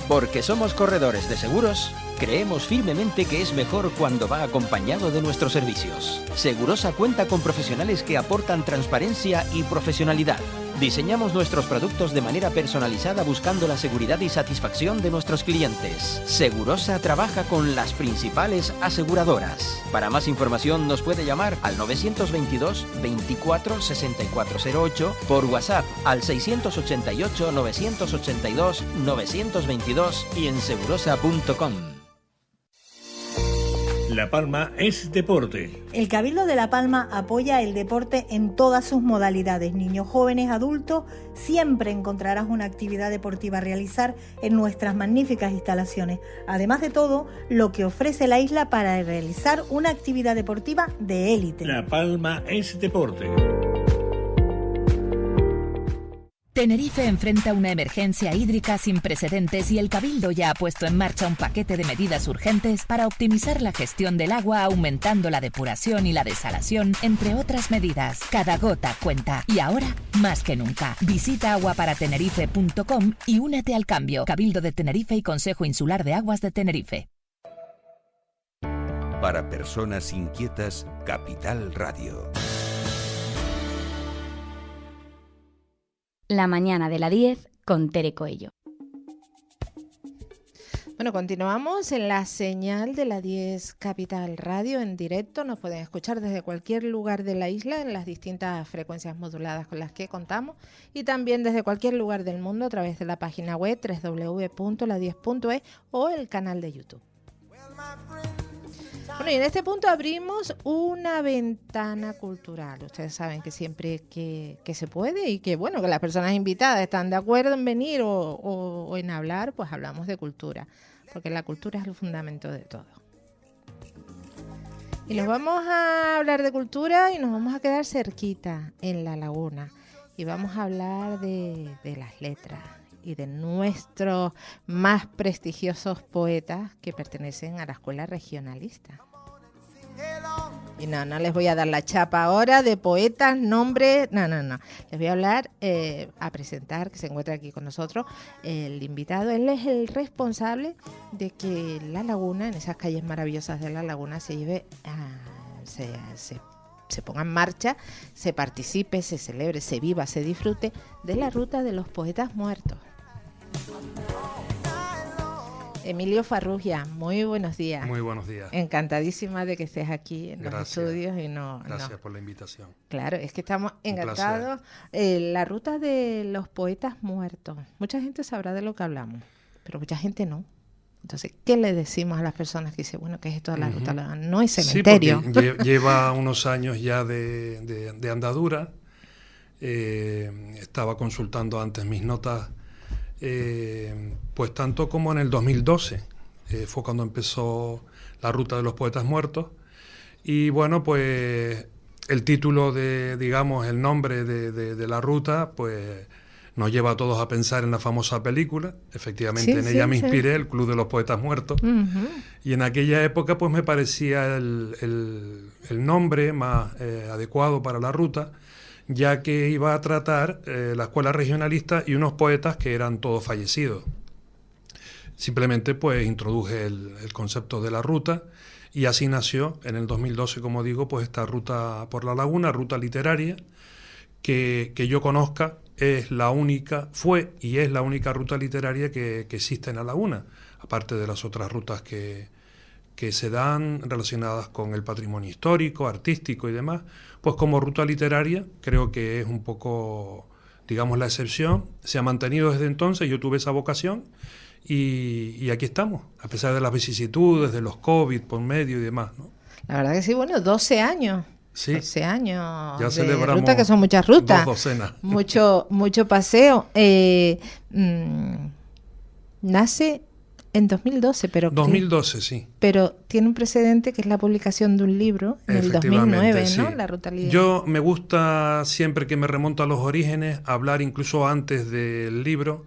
Porque somos corredores de seguros, creemos firmemente que es mejor cuando va acompañado de nuestros servicios. Segurosa cuenta con profesionales que aportan transparencia y profesionalidad. Diseñamos nuestros productos de manera personalizada buscando la seguridad y satisfacción de nuestros clientes. Segurosa trabaja con las principales aseguradoras. Para más información nos puede llamar al 922 24 6408, por WhatsApp al 688 982 922 y en segurosa.com. La Palma es deporte. El Cabildo de La Palma apoya el deporte en todas sus modalidades. Niños, jóvenes, adultos, siempre encontrarás una actividad deportiva a realizar en nuestras magníficas instalaciones. Además de todo, lo que ofrece la isla para realizar una actividad deportiva de élite. La Palma es deporte. Tenerife enfrenta una emergencia hídrica sin precedentes y el Cabildo ya ha puesto en marcha un paquete de medidas urgentes para optimizar la gestión del agua, aumentando la depuración y la desalación, entre otras medidas. Cada gota cuenta y ahora más que nunca. Visita aguaparatenerife.com y únete al cambio. Cabildo de Tenerife y Consejo Insular de Aguas de Tenerife. Para personas inquietas, Capital Radio. La mañana de la 10 con Tere Coello. Bueno, continuamos en la señal de la 10 Capital Radio en directo. Nos pueden escuchar desde cualquier lugar de la isla en las distintas frecuencias moduladas con las que contamos y también desde cualquier lugar del mundo a través de la página web www.la10.es o el canal de YouTube. Bueno, y en este punto abrimos una ventana cultural. Ustedes saben que siempre que se puede y que, bueno, que las personas invitadas están de acuerdo en venir o en hablar, pues hablamos de cultura, porque la cultura es el fundamento de todo. Y nos vamos a hablar de cultura y nos vamos a quedar cerquita en La Laguna. Y vamos a hablar de las letras y de nuestros más prestigiosos poetas que pertenecen a la escuela regionalista. Y no les voy a dar la chapa ahora de poetas, nombres, no. Les voy a hablar, a presentar, que se encuentra aquí con nosotros, el invitado. Él es el responsable de que La Laguna, en esas calles maravillosas de La Laguna, se lleve, se ponga en marcha, se participe, se celebre, se viva, se disfrute de la ruta de los poetas muertos. Emilio Farrugia, muy buenos días. Muy buenos días. Encantadísima de que estés aquí en los estudios. Gracias por la invitación. Claro, es que estamos encantados. La ruta de los poetas muertos. Mucha gente sabrá de lo que hablamos, pero mucha gente no. Entonces, ¿qué le decimos a las personas que dicen, bueno, qué es esto de la ruta? No es cementerio. Sí, porque lleva unos años ya de andadura. Estaba consultando antes mis notas. Pues tanto como en el 2012 fue cuando empezó la ruta de los poetas muertos y bueno, pues el título de, digamos, el nombre de la ruta, pues nos lleva a todos a pensar en la famosa película. Efectivamente, en ella me inspiré, el Club de los Poetas Muertos. Y en aquella época pues me parecía el nombre más adecuado para la ruta, ya que iba a tratar la escuela regionalista y unos poetas que eran todos fallecidos. Simplemente pues introduje el concepto de la ruta y así nació en el 2012, como digo, pues esta ruta por la laguna, ruta literaria, que yo conozca, fue y es la única ruta literaria que existe en la laguna, aparte de las otras rutas que se dan relacionadas con el patrimonio histórico, artístico y demás. Pues como ruta literaria creo que es un poco, digamos, la excepción. Se ha mantenido desde entonces, yo tuve esa vocación y aquí estamos, a pesar de las vicisitudes, de los COVID por medio y demás, ¿no? La verdad que sí, bueno, 12 años. Sí. 12 años ya de celebramos ruta, que son muchas rutas. 2 docenas. Mucho paseo. Nace en 2012, pero... 2012, sí. Pero tiene un precedente que es la publicación de un libro en el 2009, sí. ¿no? La ruta literaria. Yo me gusta, siempre que me remonto a los orígenes, hablar incluso antes del libro,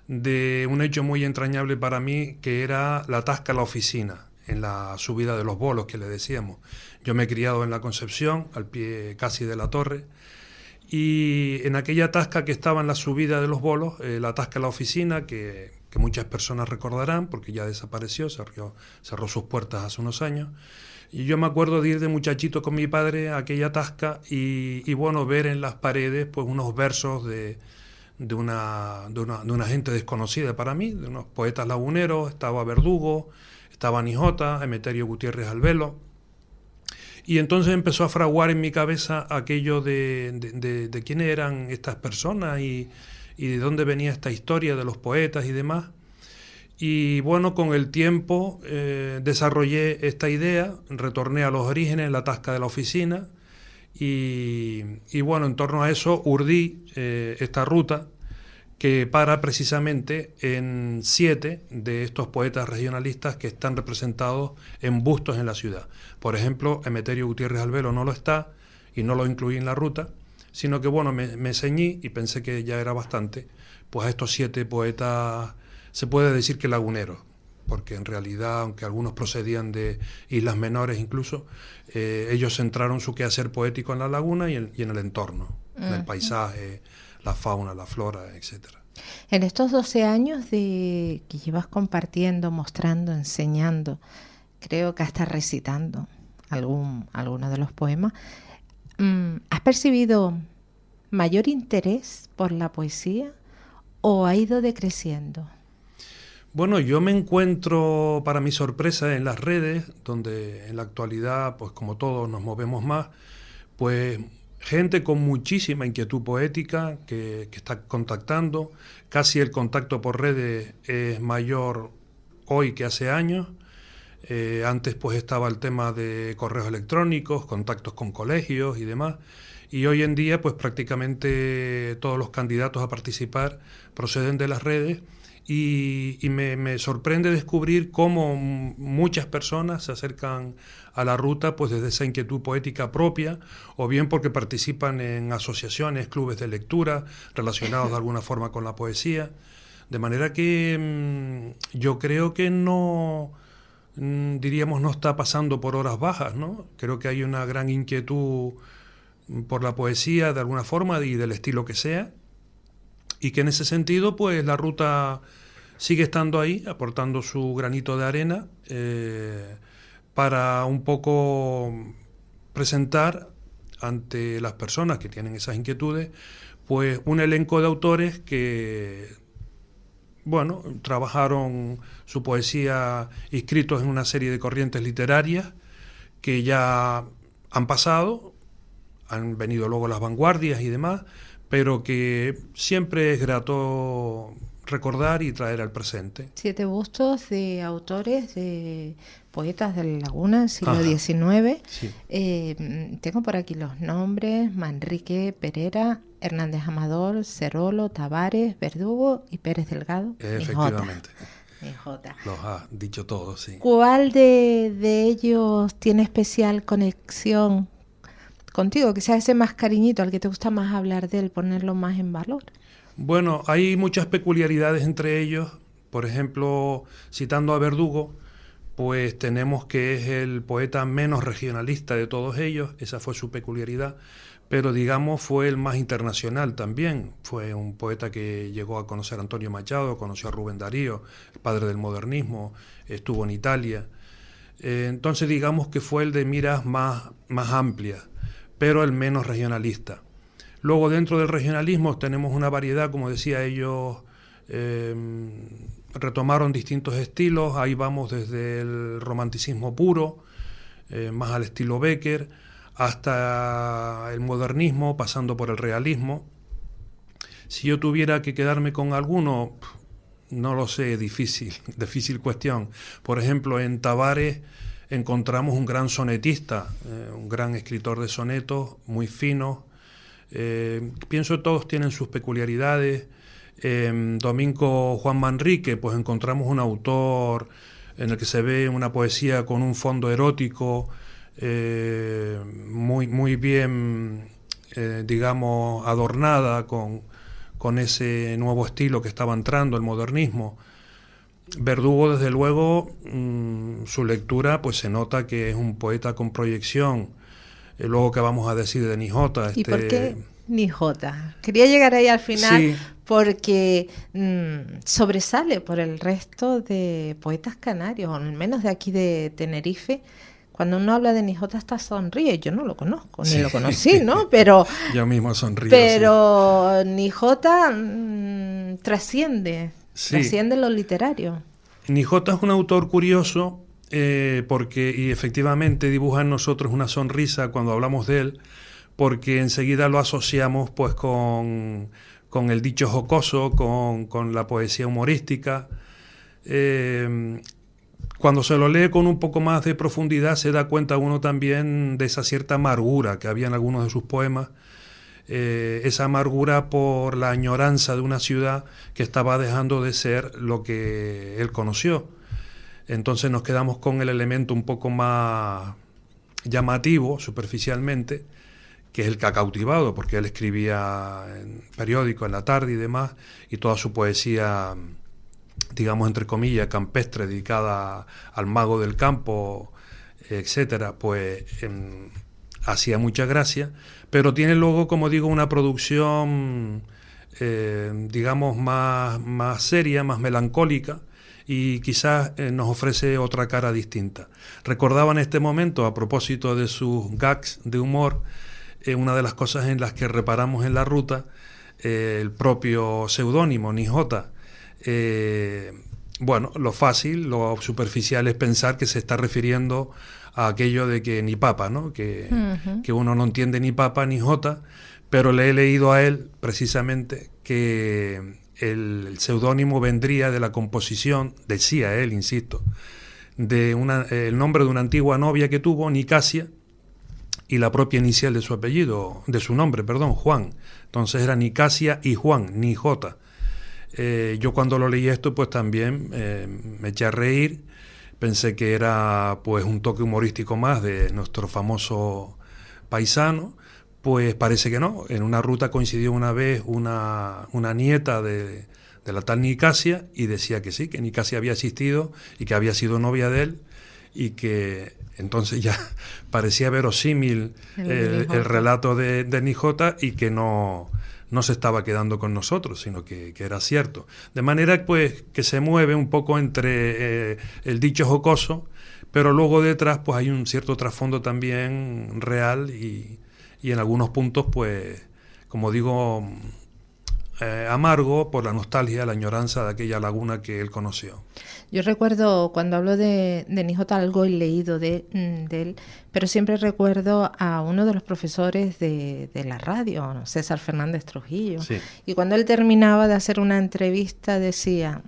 de un hecho muy entrañable para mí, que era la tasca a la oficina, en la subida de los bolos que le decíamos. Yo me he criado en la Concepción, al pie casi de la torre, y en aquella tasca que estaba en la subida de los bolos, la tasca a la oficina, que muchas personas recordarán, porque ya desapareció, cerró sus puertas hace unos años, y yo me acuerdo de ir de muchachito con mi padre a aquella tasca y bueno, ver en las paredes pues unos versos de una gente desconocida para mí, de unos poetas laguneros. Estaba Verdugo, estaba Nijota, Emeterio Gutiérrez Albelo, y entonces empezó a fraguar en mi cabeza aquello de quiénes eran estas personas y de dónde venía esta historia de los poetas y demás. Y bueno, con el tiempo desarrollé esta idea, retorné a los orígenes, la tasca de la oficina, y bueno, en torno a eso urdí esta ruta que para precisamente en 7 de estos poetas regionalistas que están representados en bustos en la ciudad. Por ejemplo, Emeterio Gutiérrez Albelo no lo está y no lo incluí en la ruta, sino que bueno, me ceñí y pensé que ya era bastante, pues a estos 7 poetas, se puede decir que laguneros, porque en realidad, aunque algunos procedían de islas menores incluso, ellos centraron su quehacer poético en la laguna y en el entorno, en el paisaje, la fauna, la flora, etcétera. En estos 12 años que llevas compartiendo, mostrando, enseñando, creo que hasta recitando alguno de los poemas, ¿has percibido mayor interés por la poesía o ha ido decreciendo? Bueno, yo me encuentro, para mi sorpresa, en las redes, donde en la actualidad, pues como todos nos movemos más, pues gente con muchísima inquietud poética que está contactando. Casi el contacto por redes es mayor hoy que hace años. Antes pues estaba el tema de correos electrónicos, contactos con colegios y demás. Y hoy en día pues prácticamente todos los candidatos a participar proceden de las redes. Y me sorprende descubrir cómo muchas personas se acercan a la ruta pues desde esa inquietud poética propia, o bien porque participan en asociaciones, clubes de lectura relacionados de alguna forma con la poesía. De manera que yo creo que no está pasando por horas bajas, ¿no? Creo que hay una gran inquietud por la poesía de alguna forma y del estilo que sea, y que en ese sentido pues la ruta sigue estando ahí, aportando su granito de arena para un poco presentar ante las personas que tienen esas inquietudes pues un elenco de autores que, bueno, trabajaron su poesía inscritos en una serie de corrientes literarias que ya han pasado, han venido luego las vanguardias y demás, pero que siempre es grato recordar y traer al presente. 7 bustos de autores, de poetas de la laguna del siglo XIX. Sí. Tengo por aquí los nombres: Manrique Perera, Hernández Amador, Cerolo, Tavares, Verdugo y Pérez Delgado. Efectivamente. Nijota. Los ha dicho todos, sí. ¿Cuál de ellos tiene especial conexión contigo? Quizás ese más cariñito, al que te gusta más hablar de él, ponerlo más en valor. Bueno, hay muchas peculiaridades entre ellos. Por ejemplo, citando a Verdugo, pues tenemos que es el poeta menos regionalista de todos ellos, esa fue su peculiaridad, pero digamos fue el más internacional también. Fue un poeta que llegó a conocer a Antonio Machado, conoció a Rubén Darío, el padre del modernismo, estuvo en Italia. Entonces digamos que fue el de miras más amplias, pero el menos regionalista. Luego dentro del regionalismo tenemos una variedad, como decía, ellos retomaron distintos estilos. Ahí vamos desde el romanticismo puro, más al estilo Bécquer, hasta el modernismo, pasando por el realismo. Si yo tuviera que quedarme con alguno, no lo sé, difícil cuestión. Por ejemplo, en Tavares encontramos un gran sonetista, un gran escritor de sonetos, muy finos. Pienso que todos tienen sus peculiaridades. Domingo Juan Manrique, pues encontramos un autor en el que se ve una poesía con un fondo erótico, muy bien, digamos, adornada con ese nuevo estilo que estaba entrando, el modernismo. Verdugo, desde luego, su lectura, pues se nota que es un poeta con proyección. Luego, ¿qué vamos a decir de Nijota? ¿Y por qué Nijota? Quería llegar ahí al final, sí, porque sobresale por el resto de poetas canarios, o al menos de aquí de Tenerife. Cuando uno habla de Nijota hasta sonríe. Yo no lo conozco, ni lo conocí, ¿no? Pero yo mismo sonrío. Pero sí. Nijota trasciende lo literario. Nijota es un autor curioso porque, y efectivamente dibuja en nosotros una sonrisa cuando hablamos de él, porque enseguida lo asociamos pues con el dicho jocoso, con la poesía humorística. Cuando se lo lee con un poco más de profundidad se da cuenta uno también de esa cierta amargura que había en algunos de sus poemas, esa amargura por la añoranza de una ciudad que estaba dejando de ser lo que él conoció. Entonces nos quedamos con el elemento un poco más llamativo, superficialmente, que es el que ha cautivado, porque él escribía en periódico, en la tarde y demás, y toda su poesía, digamos, entre comillas, campestre, dedicada al mago del campo, etcétera, pues hacía mucha gracia, pero tiene luego, como digo, una producción, digamos, más seria, más melancólica, y quizás nos ofrece otra cara distinta. Recordaba en este momento, a propósito de sus gags de humor, una de las cosas en las que reparamos en la ruta, el propio seudónimo, Nijota. Bueno, lo fácil, lo superficial es pensar que se está refiriendo a aquello de que ni papa, ¿no? Que uno no entiende ni papa ni jota, pero le he leído a él precisamente que el seudónimo vendría de la composición, decía él, insisto, de el nombre de una antigua novia que tuvo, Nicasia, y la propia inicial de su apellido, de su nombre, perdón, Juan. Entonces era Nicasia y Juan, Nijota. Yo cuando lo leí esto, pues también me eché a reír, pensé que era pues un toque humorístico más de nuestro famoso paisano, pues parece que no. En una ruta coincidió una vez una nieta de la tal Nicasia y decía que sí, que Nicasia había asistido y que había sido novia de él, y que entonces ya parecía verosímil el relato de Nijota, y que no se estaba quedando con nosotros, sino que era cierto. De manera pues que se mueve un poco entre el dicho jocoso, pero luego detrás pues hay un cierto trasfondo también real y en algunos puntos pues, como digo, amargo por la nostalgia, la añoranza de aquella laguna que él conoció. Yo recuerdo, cuando hablo de Nijota, algo he leído de él, pero siempre recuerdo a uno de los profesores de la radio, César Fernández Trujillo, sí. Y cuando él terminaba de hacer una entrevista decía,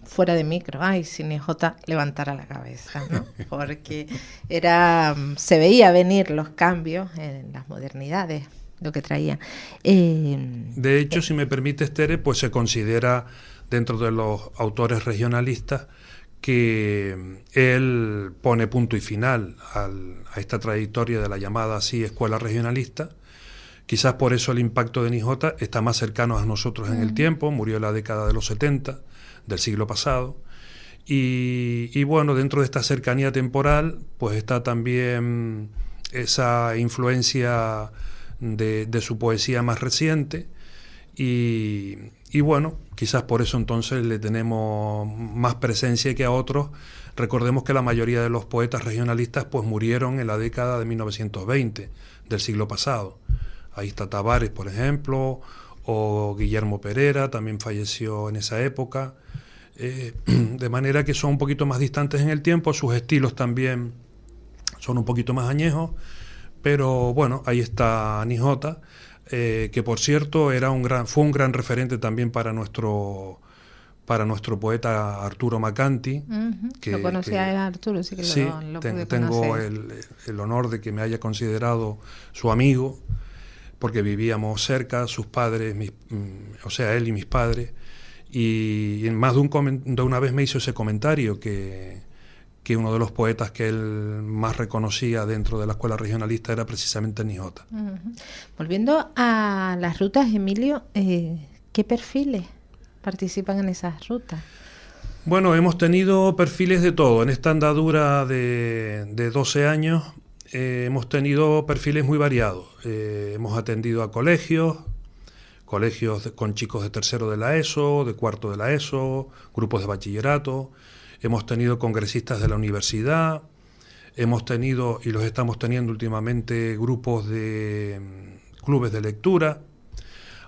fuera de micro, ay, si Nijota levantara la cabeza, ¿no? Porque se veía venir los cambios en las modernidades, lo que traía. De hecho, si me permites, Tere, pues se considera dentro de los autores regionalistas que él pone punto y final a esta trayectoria de la llamada así escuela regionalista, Quizás por eso el impacto de Nijota está más cercano a nosotros en el tiempo, murió en la década de los 70 del siglo pasado. Y bueno, dentro de esta cercanía temporal, pues está también esa influencia de su poesía más reciente. Y bueno, quizás por eso entonces le tenemos más presencia que a otros. Recordemos que la mayoría de los poetas regionalistas pues murieron en la década de 1920 del siglo pasado. Ahí está Tavares, por ejemplo, o Guillermo Perera, también falleció en esa época. De manera que son un poquito más distantes en el tiempo, sus estilos también son un poquito más añejos, pero bueno, ahí está Nijota, que por cierto fue un gran referente también para nuestro poeta Arturo Macanti. Lo conocía a Arturo, sí que sí, lo pude tengo conocer. el honor de que me haya considerado su amigo, porque vivíamos cerca, sus padres, o sea, él y mis padres, y más de una vez me hizo ese comentario que uno de los poetas que él más reconocía dentro de la escuela regionalista era precisamente Nijota. Volviendo a las rutas, Emilio, ¿qué perfiles participan en esas rutas? Bueno, hemos tenido perfiles de todo. En esta andadura de 12 años hemos tenido perfiles muy variados. Hemos atendido a colegios con chicos de tercero de la ESO, de cuarto de la ESO, grupos de bachillerato. Hemos tenido congresistas de la universidad, hemos tenido, y los estamos teniendo últimamente, grupos de clubes de lectura.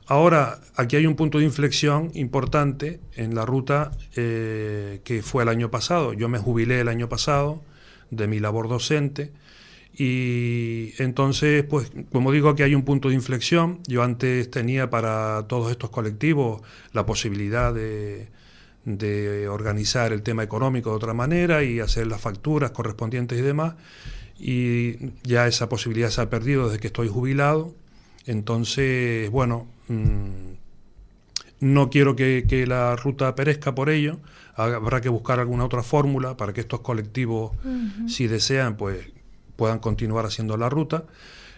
Ahora, aquí hay un punto de inflexión importante en la ruta que fue el año pasado. Yo me jubilé el año pasado de mi labor docente y entonces, pues, como digo, aquí hay un punto de inflexión. Yo antes tenía para todos estos colectivos la posibilidad de organizar el tema económico de otra manera y hacer las facturas correspondientes y demás, y ya esa posibilidad se ha perdido desde que estoy jubilado. Entonces, bueno, no quiero que la ruta perezca por ello. Habrá que buscar alguna otra fórmula para que estos colectivos, si desean, pues puedan continuar haciendo la ruta.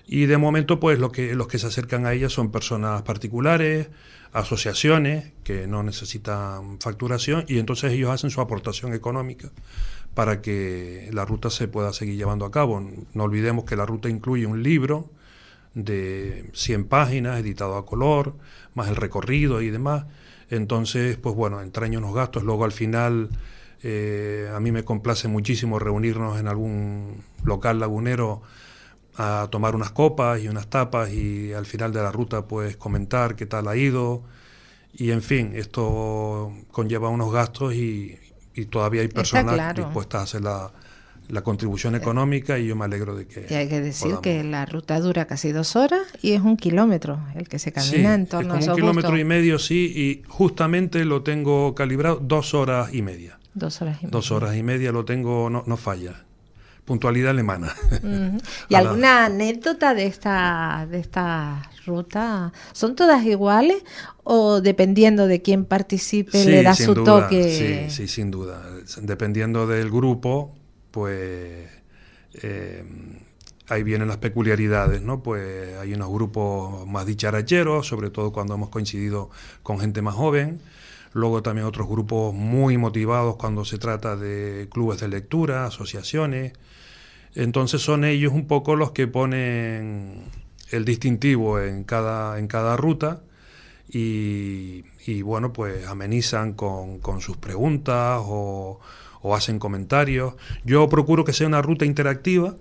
Y de momento, pues los que se acercan a ella son personas particulares, asociaciones que no necesitan facturación, y entonces ellos hacen su aportación económica para que la ruta se pueda seguir llevando a cabo. No olvidemos que la ruta incluye un libro de 100 páginas, editado a color, más el recorrido y demás. Entonces, pues bueno, entraña unos gastos. Luego al final, a mí me complace muchísimo reunirnos en algún local lagunero a tomar unas copas y unas tapas, y al final de la ruta pues comentar qué tal ha ido, y en fin, esto conlleva unos gastos y todavía hay personas dispuestas a hacer la contribución económica, y yo me alegro de que... Y hay que decir que la ruta dura casi 2 horas y es 1 kilómetro el que se camina en torno a es como 1,5 kilómetros, sí, y justamente lo tengo calibrado 2 horas y media. 2 horas y media. 2 horas y media lo tengo, no falla. Puntualidad alemana. ¿Y alguna anécdota de esta ruta? ¿Son todas iguales o dependiendo de quién participe le da su toque? Sí, sin duda. Dependiendo del grupo, pues ahí vienen las peculiaridades, ¿no? Pues hay unos grupos más dicharacheros, sobre todo cuando hemos coincidido con gente más joven. Luego también otros grupos muy motivados cuando se trata de clubes de lectura, asociaciones. Entonces son ellos un poco los que ponen el distintivo en cada ruta y bueno, pues amenizan con sus preguntas o hacen comentarios. Yo procuro que sea una ruta interactiva.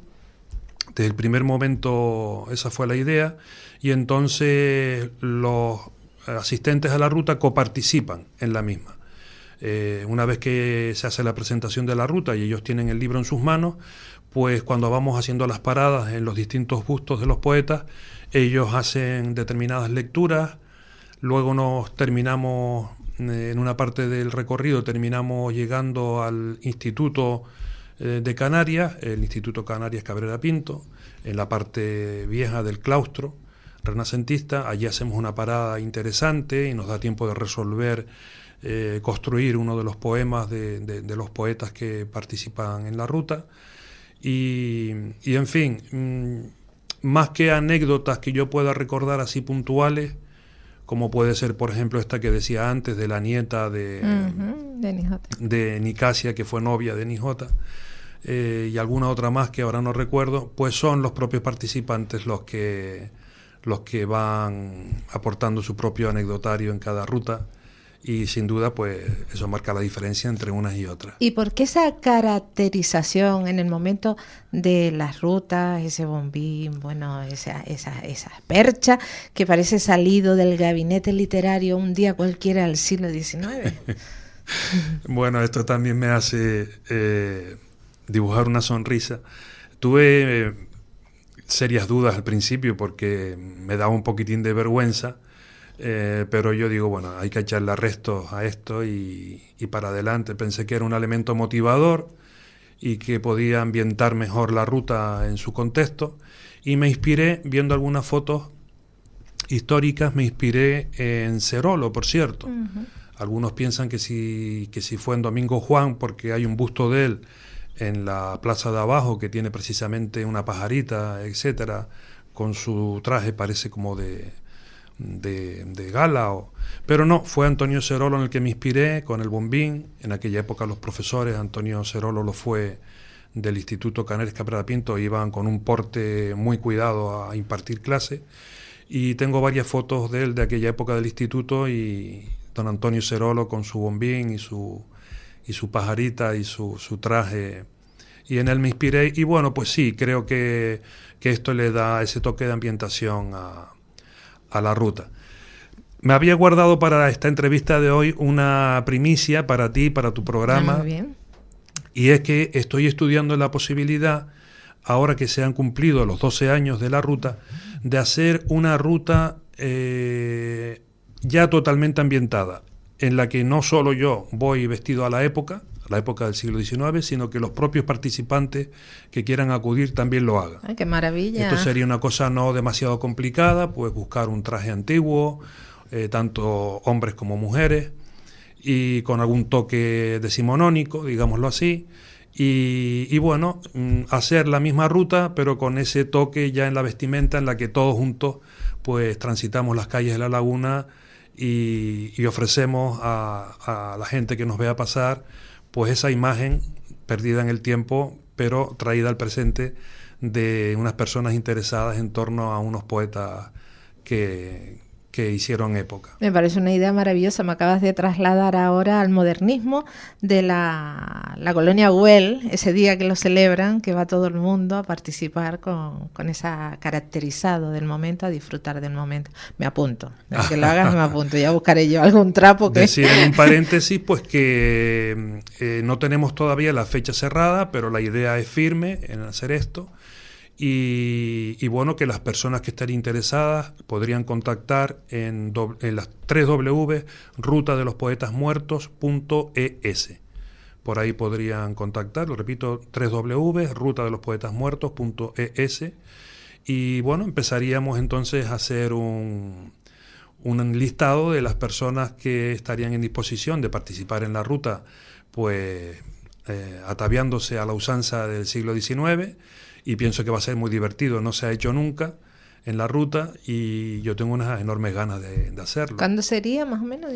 Desde el primer momento esa fue la idea, y entonces los asistentes a la ruta coparticipan en la misma. Una vez que se hace la presentación de la ruta y ellos tienen el libro en sus manos, pues cuando vamos haciendo las paradas en los distintos bustos de los poetas, ellos hacen determinadas lecturas. Luego nos terminamos, en una parte del recorrido, terminamos llegando al Instituto de Canarias, el Instituto Canarias Cabrera Pinto, en la parte vieja del claustro renacentista. Allí hacemos una parada interesante y nos da tiempo de resolver, construir uno de los poemas de los poetas que participan en la ruta. Y en fin, más que anécdotas que yo pueda recordar así puntuales, como puede ser, por ejemplo, esta que decía antes de la nieta de Nicasia, que fue novia de Nijota, y alguna otra más que ahora no recuerdo, pues son los propios participantes los que van aportando su propio anecdotario en cada ruta, y sin duda pues eso marca la diferencia entre unas y otras. ¿Y por qué esa caracterización en el momento de las rutas, ese bombín, bueno, esa percha que parece salido del gabinete literario un día cualquiera del siglo XIX? Bueno, esto también me hace dibujar una sonrisa. Tuve serias dudas al principio porque me daba un poquitín de vergüenza, pero yo digo, bueno, hay que echarle arrestos a esto y para adelante. Pensé que era un elemento motivador y que podía ambientar mejor la ruta en su contexto, y me inspiré, viendo algunas fotos históricas, me inspiré en Cerolo, por cierto. Algunos piensan que si fue en Domingo Juan, porque hay un busto de él en la plaza de abajo que tiene precisamente una pajarita, etcétera, con su traje, parece como de gala, pero no, fue Antonio Cerolo en el que me inspiré con el bombín. En aquella época los profesores, Antonio Cerolo lo fue del Instituto Canales Cabrera Pinto, iban con un porte muy cuidado a impartir clase, y tengo varias fotos de él de aquella época del instituto, y don Antonio Cerolo con su bombín y su pajarita y su traje, y en él me inspiré. Y bueno, pues sí, creo que esto le da ese toque de ambientación a la ruta. Me había guardado para esta entrevista de hoy una primicia para ti, para tu programa. Muy bien. Y es que estoy estudiando la posibilidad, ahora que se han cumplido los 12 años de la ruta, de hacer una ruta ya totalmente ambientada, en la que no solo yo voy vestido a la época del siglo XIX, sino que los propios participantes que quieran acudir también lo hagan. ¡Ay, qué maravilla! Esto sería una cosa no demasiado complicada, pues buscar un traje antiguo, tanto hombres como mujeres, y con algún toque decimonónico, digámoslo así, y bueno, hacer la misma ruta, pero con ese toque ya en la vestimenta, en la que todos juntos pues transitamos las calles de la laguna y ofrecemos a la gente que nos vea pasar pues esa imagen perdida en el tiempo, pero traída al presente, de unas personas interesadas en torno a unos poetas que hicieron época. Me parece una idea maravillosa. Me acabas de trasladar ahora al modernismo de la colonia Güell, ese día que lo celebran, que va todo el mundo a participar con esa caracterizado del momento, a disfrutar del momento. Me apunto, que lo hagas me apunto, ya buscaré yo algún trapo que... Decir en un paréntesis pues que no tenemos todavía la fecha cerrada, pero la idea es firme en hacer esto. Y bueno, que las personas que estén interesadas podrían contactar en las 3W rutadelospoetasmuertos.es. Por ahí podrían contactar, lo repito, 3W rutadelospoetasmuertos.es. Y bueno, empezaríamos entonces a hacer un listado de las personas que estarían en disposición de participar en la ruta, pues ataviándose a la usanza del siglo XIX. Y pienso que va a ser muy divertido, no se ha hecho nunca en la ruta, y yo tengo unas enormes ganas de hacerlo. ¿Cuándo sería más o menos?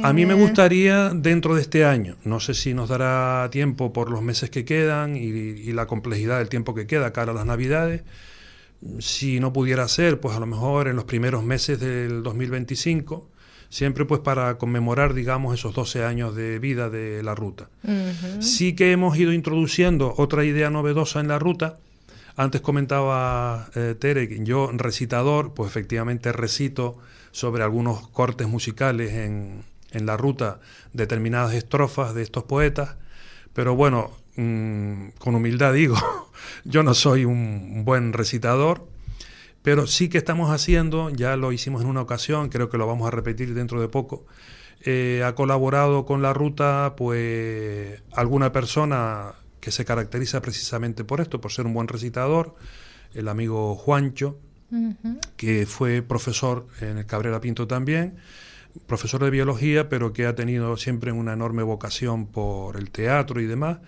A mí me gustaría dentro de este año, no sé si nos dará tiempo por los meses que quedan y la complejidad del tiempo que queda cara a las Navidades. Si no pudiera ser, pues a lo mejor en los primeros meses del 2025, siempre pues para conmemorar, digamos, esos 12 años de vida de la ruta. Sí que hemos ido introduciendo otra idea novedosa en la ruta. Antes comentaba Tere, que yo recitador, pues efectivamente recito sobre algunos cortes musicales en la ruta determinadas estrofas de estos poetas, pero bueno, con humildad digo, yo no soy un buen recitador, pero sí que estamos haciendo, ya lo hicimos en una ocasión, creo que lo vamos a repetir dentro de poco, ha colaborado con la ruta pues alguna persona que se caracteriza precisamente por esto, por ser un buen recitador, el amigo Juancho, que fue profesor en el Cabrera Pinto también. profesor de biología, pero que ha tenido siempre una enorme vocación por el teatro y demás,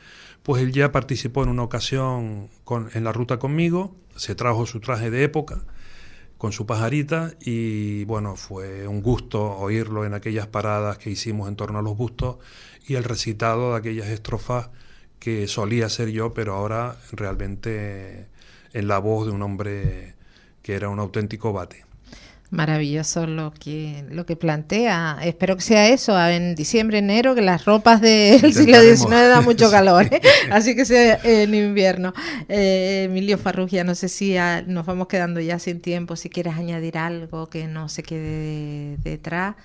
pues él ya participó en una ocasión en la ruta conmigo, se trajo su traje de época con su pajarita y bueno, fue un gusto oírlo en aquellas paradas que hicimos en torno a los bustos y el recitado de aquellas estrofas que solía ser yo, pero ahora realmente en la voz de un hombre que era un auténtico bate. Maravilloso lo que plantea. Espero que sea eso en diciembre, enero, que las ropas del siglo XIX dan mucho calor, ¿eh? Así que sea en invierno. Emilio Farrugia, no sé si nos vamos quedando ya sin tiempo, si quieres añadir algo que no se quede detrás.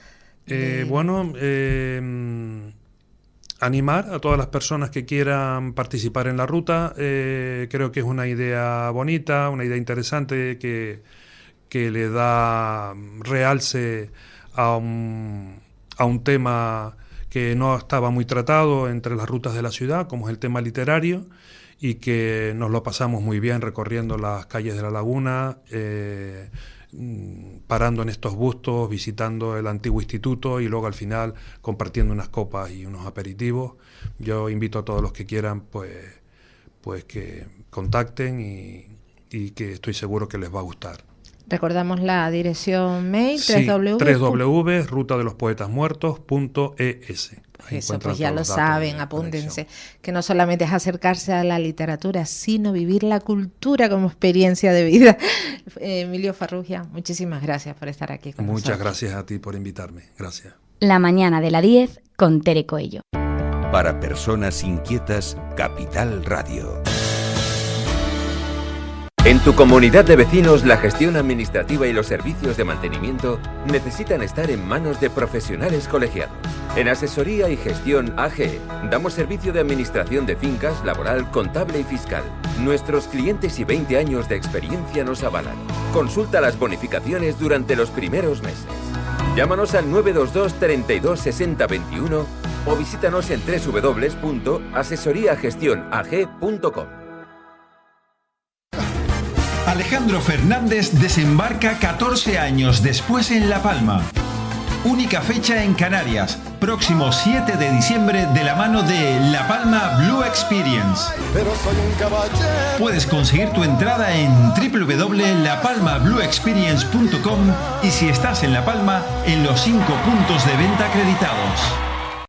Animar a todas las personas que quieran participar en la ruta. Creo que es una idea bonita, una idea interesante que le da realce a un tema que no estaba muy tratado entre las rutas de la ciudad, como es el tema literario, y que nos lo pasamos muy bien recorriendo las calles de la laguna, parando en estos bustos, visitando el antiguo instituto y luego al final compartiendo unas copas y unos aperitivos. Yo invito a todos los que quieran pues que contacten y que estoy seguro que les va a gustar. Recordamos la dirección mail, sí, www.rutadelospoetasmuertos.es. Eso, pues ya lo saben, apúntense, que no solamente es acercarse a la literatura, sino vivir la cultura como experiencia de vida. Emilio Farrugia, muchísimas gracias por estar aquí con nosotros. Muchas gracias a ti por invitarme, gracias. La mañana de la 10 con Tere Coello. Para personas inquietas, Capital Radio. En tu comunidad de vecinos, la gestión administrativa y los servicios de mantenimiento necesitan estar en manos de profesionales colegiados. En Asesoría y Gestión AG damos servicio de administración de fincas, laboral, contable y fiscal. Nuestros clientes y 20 años de experiencia nos avalan. Consulta las bonificaciones durante los primeros meses. Llámanos al 922 32 60 21 o visítanos en www.asesoriagestionag.com. Alejandro Fernández desembarca 14 años después en La Palma. Única fecha en Canarias, próximo 7 de diciembre de la mano de La Palma Blue Experience. Puedes conseguir tu entrada en www.lapalmablueexperience.com y si estás en La Palma, en los 5 puntos de venta acreditados.